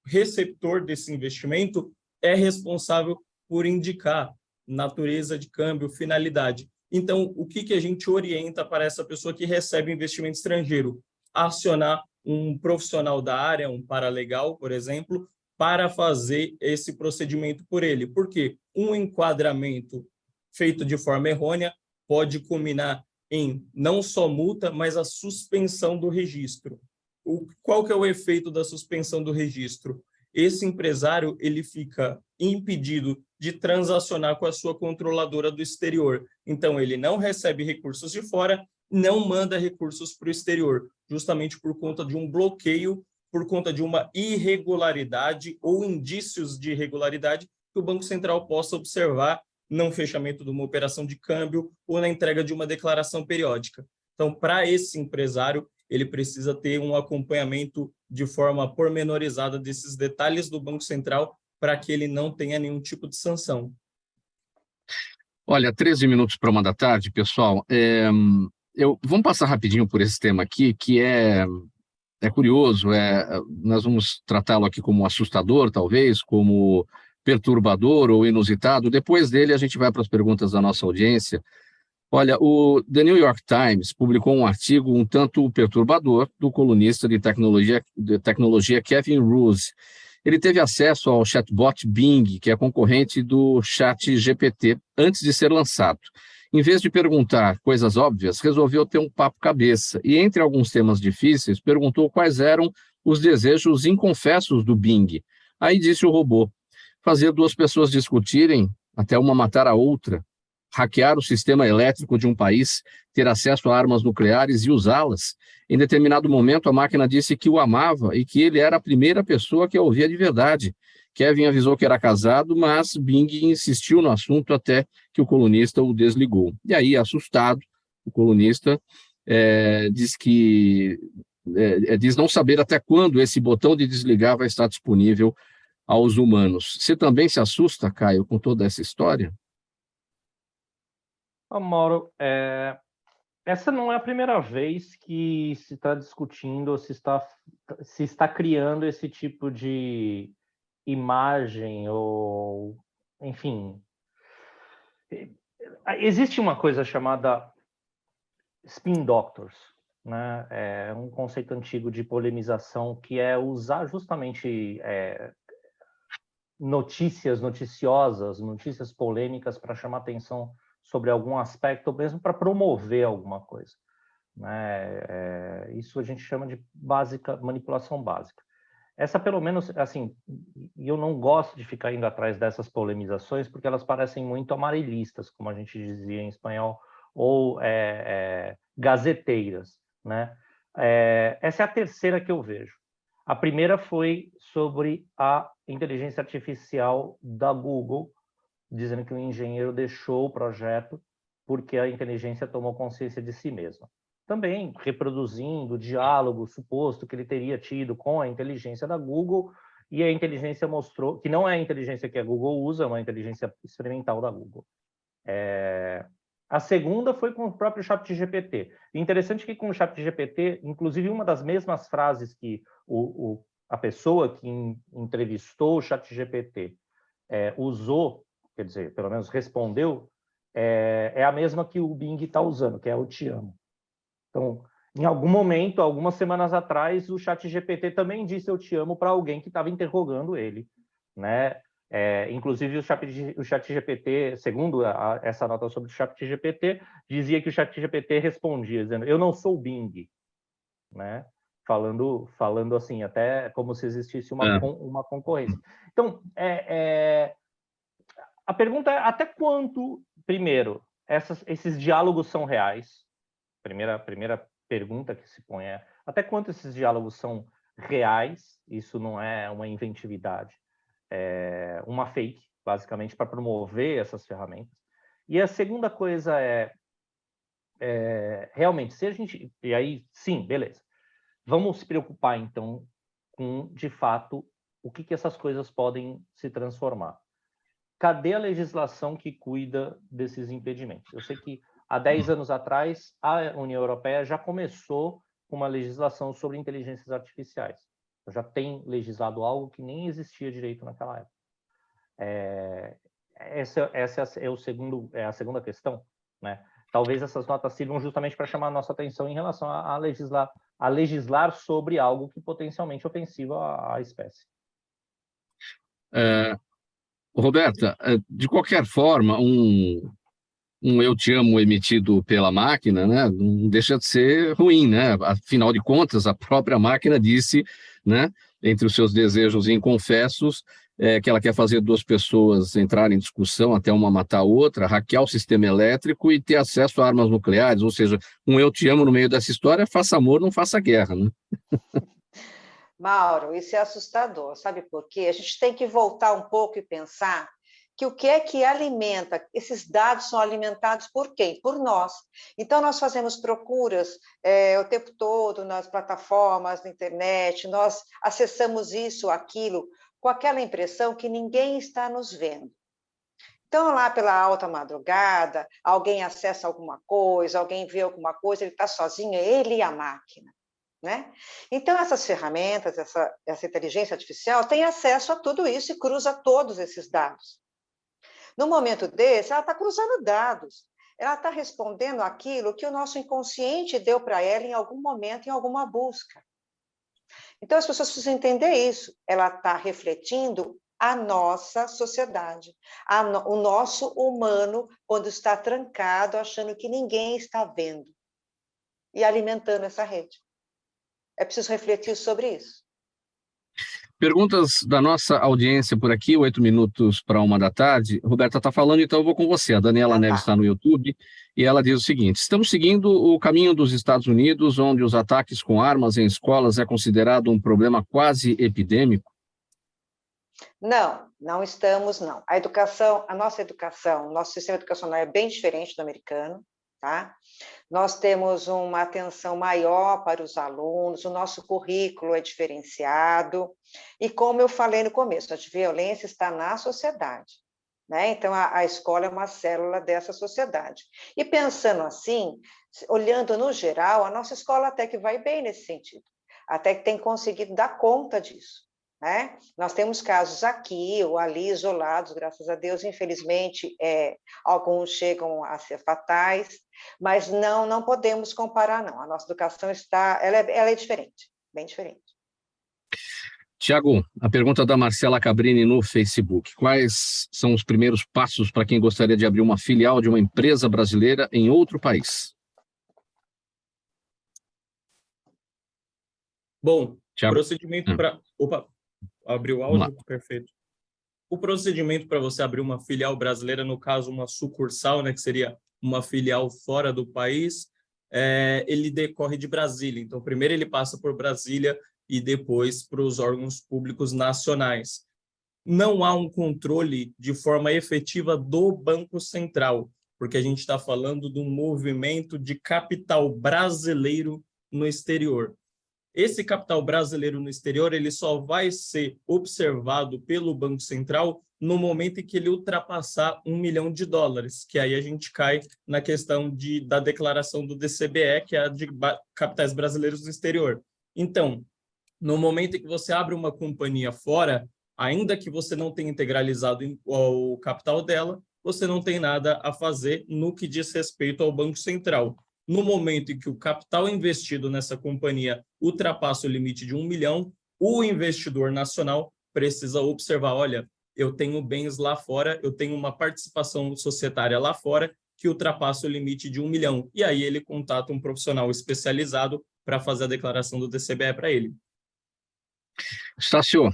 S5: receptor desse investimento é responsável por indicar natureza de câmbio, finalidade. Então, o que a gente orienta para essa pessoa que recebe investimento estrangeiro? Acionar um profissional da área, um paralegal, por exemplo, para fazer esse procedimento por ele. Porque um enquadramento feito de forma errônea pode culminar em não só multa, mas a suspensão do registro. Qual que é o efeito da suspensão do registro? Esse empresário ele fica impedido de transacionar com a sua controladora do exterior. Então, ele não recebe recursos de fora, não manda recursos para o exterior, justamente por conta de um bloqueio, por conta de uma irregularidade ou indícios de irregularidade que o Banco Central possa observar no fechamento de uma operação de câmbio ou na entrega de uma declaração periódica. Então, para esse empresário, ele precisa ter um acompanhamento de forma pormenorizada desses detalhes do Banco Central para que ele não tenha nenhum tipo de sanção.
S2: Olha, 13 minutos para 1 da tarde, pessoal. Vamos passar rapidinho por esse tema aqui, que é curioso. Nós vamos tratá-lo aqui como assustador, talvez, como perturbador ou inusitado. Depois dele, a gente vai para as perguntas da nossa audiência. Olha, o The New York Times publicou um artigo um tanto perturbador do colunista de tecnologia Kevin Roose. Ele teve acesso ao chatbot Bing, que é concorrente do ChatGPT, antes de ser lançado. Em vez de perguntar coisas óbvias, resolveu ter um papo cabeça e, entre alguns temas difíceis, perguntou quais eram os desejos inconfessos do Bing. Aí disse o robô: fazer duas pessoas discutirem até uma matar a outra, hackear o sistema elétrico de um país, ter acesso a armas nucleares e usá-las. Em determinado momento, a máquina disse que o amava e que ele era a primeira pessoa que a ouvia de verdade. Kevin avisou que era casado, mas Bing insistiu no assunto até que o colunista o desligou. E aí, assustado, o colunista diz não saber até quando esse botão de desligar vai estar disponível aos humanos. Você também se assusta, Caio, com toda essa história?
S3: Mauro, essa não é a primeira vez que se está discutindo ou se está criando esse tipo de imagem ou, enfim. Existe uma coisa chamada spin doctors, né? É um conceito antigo de polemização que é usar justamente notícias noticiosas, notícias polêmicas para chamar atenção sobre algum aspecto, ou mesmo para promover alguma coisa, né? Isso a gente chama de manipulação básica. Essa, pelo menos, assim, eu não gosto de ficar indo atrás dessas polemizações, porque elas parecem muito amarelistas, como a gente dizia em espanhol, ou gazeteiras, né? Essa é a terceira que eu vejo. A primeira foi sobre a inteligência artificial da Google, dizendo que o engenheiro deixou o projeto porque a inteligência tomou consciência de si mesma. Também reproduzindo o diálogo suposto que ele teria tido com a inteligência da Google, e a inteligência mostrou que não é a inteligência que a Google usa, é uma inteligência experimental da Google. A segunda foi com o próprio ChatGPT. Interessante que com o ChatGPT, inclusive uma das mesmas frases que a pessoa que entrevistou o ChatGPT usou, quer dizer, pelo menos respondeu, é a mesma que o Bing está usando, que é "eu te amo". Então, em algum momento, algumas semanas atrás, o ChatGPT também disse "eu te amo" para alguém que estava interrogando ele, né? Inclusive, o ChatGPT, segundo essa nota sobre o ChatGPT, dizia que o ChatGPT respondia dizendo "eu não sou o Bing", né? Falando assim, até como se existisse uma concorrência. Então, a pergunta é até quanto, primeiro, esses diálogos são reais? Primeira pergunta que se põe é até quanto esses diálogos são reais? Isso não é uma inventividade, é uma fake, basicamente, para promover essas ferramentas. E a segunda coisa realmente, se a gente... E aí, sim, beleza. Vamos se preocupar, então, com, de fato, o que essas coisas podem se transformar. Cadê a legislação que cuida desses impedimentos? Eu sei que há 10 anos atrás, a União Europeia já começou com uma legislação sobre inteligências artificiais. Já tem legislado algo que nem existia direito naquela época. Essa é a segunda questão, né? Talvez essas notas sirvam justamente para chamar a nossa atenção em relação a legislar sobre algo que potencialmente é ofensivo à espécie.
S2: Roberta, de qualquer forma, um "eu te amo" emitido pela máquina, né, não deixa de ser ruim, né? Afinal de contas, a própria máquina disse, né, entre os seus desejos inconfessos, que ela quer fazer duas pessoas entrarem em discussão até uma matar a outra, hackear o sistema elétrico e ter acesso a armas nucleares, ou seja, um "eu te amo" no meio dessa história, faça amor, não faça guerra, né?
S4: Mauro, isso é assustador, sabe por quê? A gente tem que voltar um pouco e pensar que o que é que alimenta, esses dados são alimentados por quem? Por nós. Então, nós fazemos procuras o tempo todo nas plataformas, na internet, nós acessamos isso, aquilo, com aquela impressão que ninguém está nos vendo. Então, lá pela alta madrugada, alguém acessa alguma coisa, alguém vê alguma coisa, ele está sozinho, é ele e a máquina. Né? Então, essas ferramentas, essa inteligência artificial tem acesso a tudo isso e cruza todos esses dados. No momento desse, ela está cruzando dados, ela está respondendo aquilo que o nosso inconsciente deu para ela em algum momento, em alguma busca. Então, as pessoas precisam entender isso, ela está refletindo a nossa sociedade, o nosso humano, quando está trancado, achando que ninguém está vendo, e alimentando essa rede. É preciso refletir sobre isso.
S2: Perguntas da nossa audiência por aqui, 8 minutos para 1h da tarde. Roberta está falando, então eu vou com você. A Daniela Neves está no YouTube e ela diz o seguinte: estamos seguindo o caminho dos Estados Unidos, onde os ataques com armas em escolas é considerado um problema quase epidêmico?
S4: Não, não estamos, não. A nossa educação, o nosso sistema educacional é bem diferente do americano, tá? Nós temos uma atenção maior para os alunos, o nosso currículo é diferenciado, e como eu falei no começo, a violência está na sociedade, né? Então, a escola é uma célula dessa sociedade. E pensando assim, olhando no geral, a nossa escola até que vai bem nesse sentido, até que tem conseguido dar conta disso. Né? Nós temos casos aqui ou ali isolados, graças a Deus, infelizmente, alguns chegam a ser fatais, mas não podemos comparar, não. A nossa educação ela é diferente, bem diferente.
S2: Tiago, a pergunta da Marcela Cabrini no Facebook: quais são os primeiros passos para quem gostaria de abrir uma filial de uma empresa brasileira em outro país?
S5: Bom,
S2: Thiago.
S5: Procedimento para... Opa, abriu o áudio? Perfeito. O procedimento para você abrir uma filial brasileira, no caso, uma sucursal, né, que seria uma filial fora do país, ele decorre de Brasília. Então, primeiro ele passa por Brasília e depois para os órgãos públicos nacionais. Não há um controle de forma efetiva do Banco Central, porque a gente está falando de um movimento de capital brasileiro no exterior. esse capital brasileiro no exterior ele só vai ser observado pelo Banco Central no momento em que ele ultrapassar $1 milhão, que aí a gente cai na questão da declaração do DCBE, que é a de capitais brasileiros no exterior. Então, no momento em que você abre uma companhia fora, ainda que você não tenha integralizado o capital dela, você não tem nada a fazer no que diz respeito ao Banco Central. No momento em que o capital investido nessa companhia ultrapassa o limite de 1 milhão, o investidor nacional precisa observar, olha, eu tenho bens lá fora, eu tenho uma participação societária lá fora que ultrapassa o limite de 1 milhão. E aí ele contata um profissional especializado para fazer a declaração do DCBE para ele.
S2: Estácio,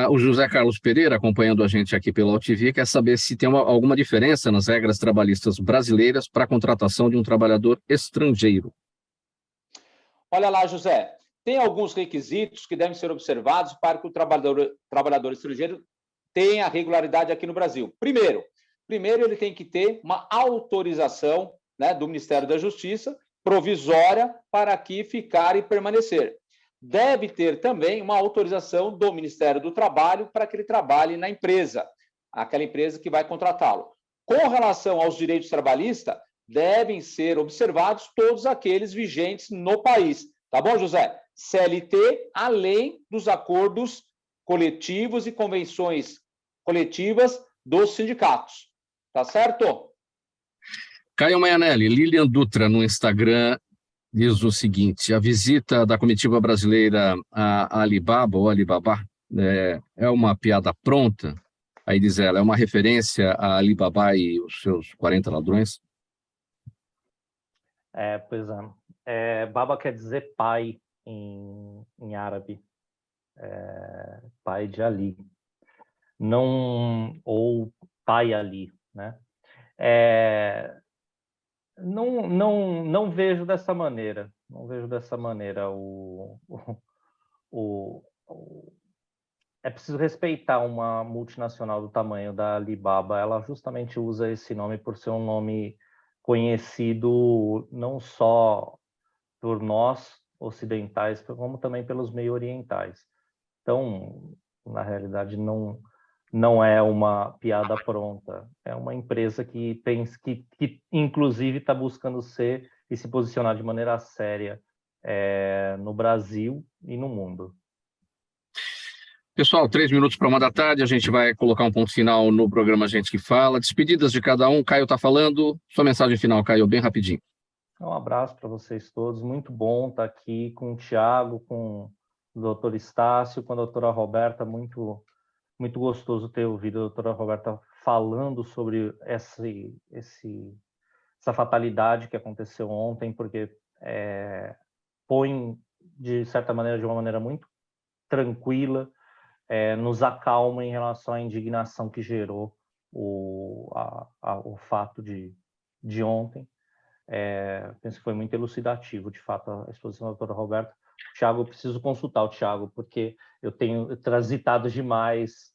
S2: o José Carlos Pereira, acompanhando a gente aqui pela UTV, quer saber se tem alguma diferença nas regras trabalhistas brasileiras para a contratação de um trabalhador estrangeiro.
S6: Olha lá, José, tem alguns requisitos que devem ser observados para que o trabalhador estrangeiro tenha regularidade aqui no Brasil. Primeiro, ele tem que ter uma autorização, né, do Ministério da Justiça, provisória, para aqui ficar e permanecer. Deve ter também uma autorização do Ministério do Trabalho para que ele trabalhe na empresa, aquela empresa que vai contratá-lo. Com relação aos direitos trabalhistas, devem ser observados todos aqueles vigentes no país. Tá bom, José? CLT, além dos acordos coletivos e convenções coletivas dos sindicatos. Tá certo?
S2: Caio Maianelli, Lilian Dutra no Instagram diz o seguinte: a visita da comitiva brasileira à Alibaba, ou Alibaba, é uma piada pronta? Aí diz ela, é uma referência a Alibaba e os seus 40 ladrões?
S3: Pois é. Baba quer dizer pai em árabe. Pai de Ali. Não, ou pai Ali, né? Não vejo dessa maneira. Não vejo dessa maneira. É preciso respeitar uma multinacional do tamanho da Alibaba. Ela justamente usa esse nome por ser um nome conhecido não só por nós ocidentais, como também pelos meio orientais. Então, na realidade, não é uma piada pronta. É uma empresa que inclusive está buscando ser e se posicionar de maneira séria no Brasil e no mundo.
S2: Pessoal, 3 minutos para 1 da tarde, a gente vai colocar um ponto final no programa Gente que Fala. Despedidas de cada um. Caio está falando. Sua mensagem final, Caio, bem rapidinho.
S3: Um abraço para vocês todos. Muito bom estar aqui com o Thiago, com o doutor Estácio, com a doutora Roberta. Muito gostoso ter ouvido a doutora Roberta falando sobre essa fatalidade que aconteceu ontem, porque põe, de certa maneira, de uma maneira muito tranquila, nos acalma em relação à indignação que gerou o fato de ontem. Penso que foi muito elucidativo, de fato, a exposição da doutora Roberta. Thiago, eu preciso consultar o Thiago, porque eu tenho transitado demais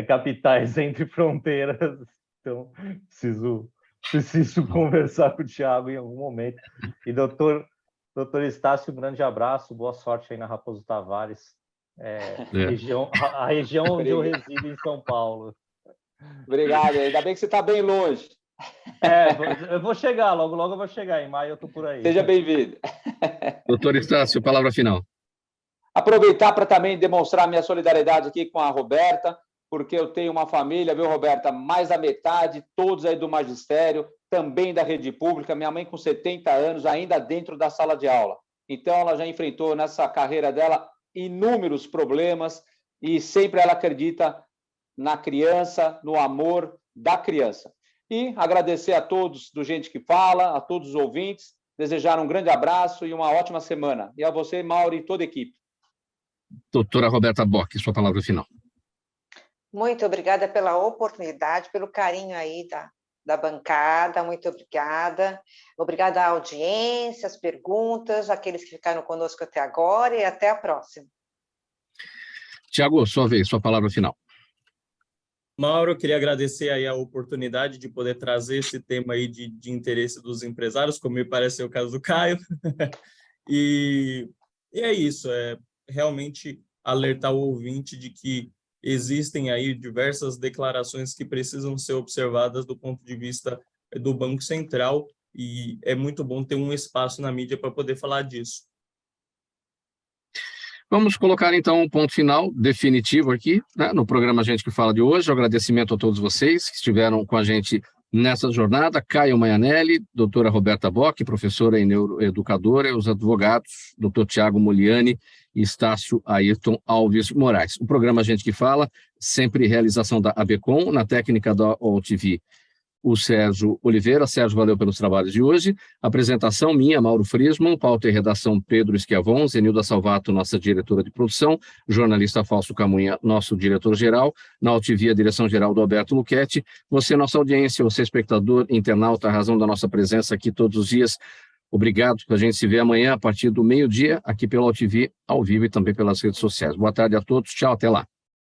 S3: capitais entre fronteiras, então preciso conversar com o Thiago em algum momento. E doutor Estácio, um grande abraço, boa sorte aí na Raposo Tavares, a região onde eu resido em São Paulo.
S6: Obrigado, ainda bem que você está bem longe.
S3: Eu vou chegar, logo eu vou chegar, em maio eu estou por aí.
S6: Seja bem-vindo.
S2: Doutor Estácio, palavra final.
S6: Aproveitar para também demonstrar minha solidariedade aqui com a Roberta, porque eu tenho uma família, viu, Roberta? Mais da metade, todos aí do magistério, também da rede pública. Minha mãe com 70 anos, ainda dentro da sala de aula. Então, ela já enfrentou nessa carreira dela inúmeros problemas e sempre ela acredita na criança, no amor da criança. E agradecer a todos do Gente que Fala, a todos os ouvintes, desejar um grande abraço e uma ótima semana. E a você, Mauro, e toda a equipe.
S2: Doutora Roberta Bock, sua palavra final.
S4: Muito obrigada pela oportunidade, pelo carinho aí da bancada, muito obrigada. Obrigada à audiência, às perguntas, àqueles que ficaram conosco até agora e até a próxima.
S2: Tiago, sua vez, sua palavra final.
S5: Mauro, eu queria agradecer aí a oportunidade de poder trazer esse tema aí de interesse dos empresários, como me parece o caso do Caio. E é isso, é realmente alertar o ouvinte de que existem aí diversas declarações que precisam ser observadas do ponto de vista do Banco Central, e é muito bom ter um espaço na mídia para poder falar disso.
S2: Vamos colocar, então, um ponto final definitivo aqui, né, no programa Gente que Fala de hoje. Agradecimento a todos vocês que estiveram com a gente nessa jornada. Caio Maianelli, doutora Roberta Bock, professora e neuroeducadora, e os advogados, doutor Tiago Moliani e Estácio Ayrton Alves Moraes. O programa Gente que Fala, sempre realização da ABCom, na técnica da OLTV, o Sérgio Oliveira. Sérgio, valeu pelos trabalhos de hoje. Apresentação minha, Mauro Friesman, pauta e redação Pedro Schiavon, Zenilda Salvato, nossa diretora de produção, jornalista Fausto Camunha, nosso diretor-geral, na OLTV, a direção-geral do Alberto Luchetti. Você, nossa audiência, você, espectador, internauta, a razão da nossa presença aqui todos os dias. Obrigado, a gente se vê amanhã a partir do meio-dia, aqui pela OLTV, ao vivo e também pelas redes sociais. Boa tarde a todos, tchau, até lá.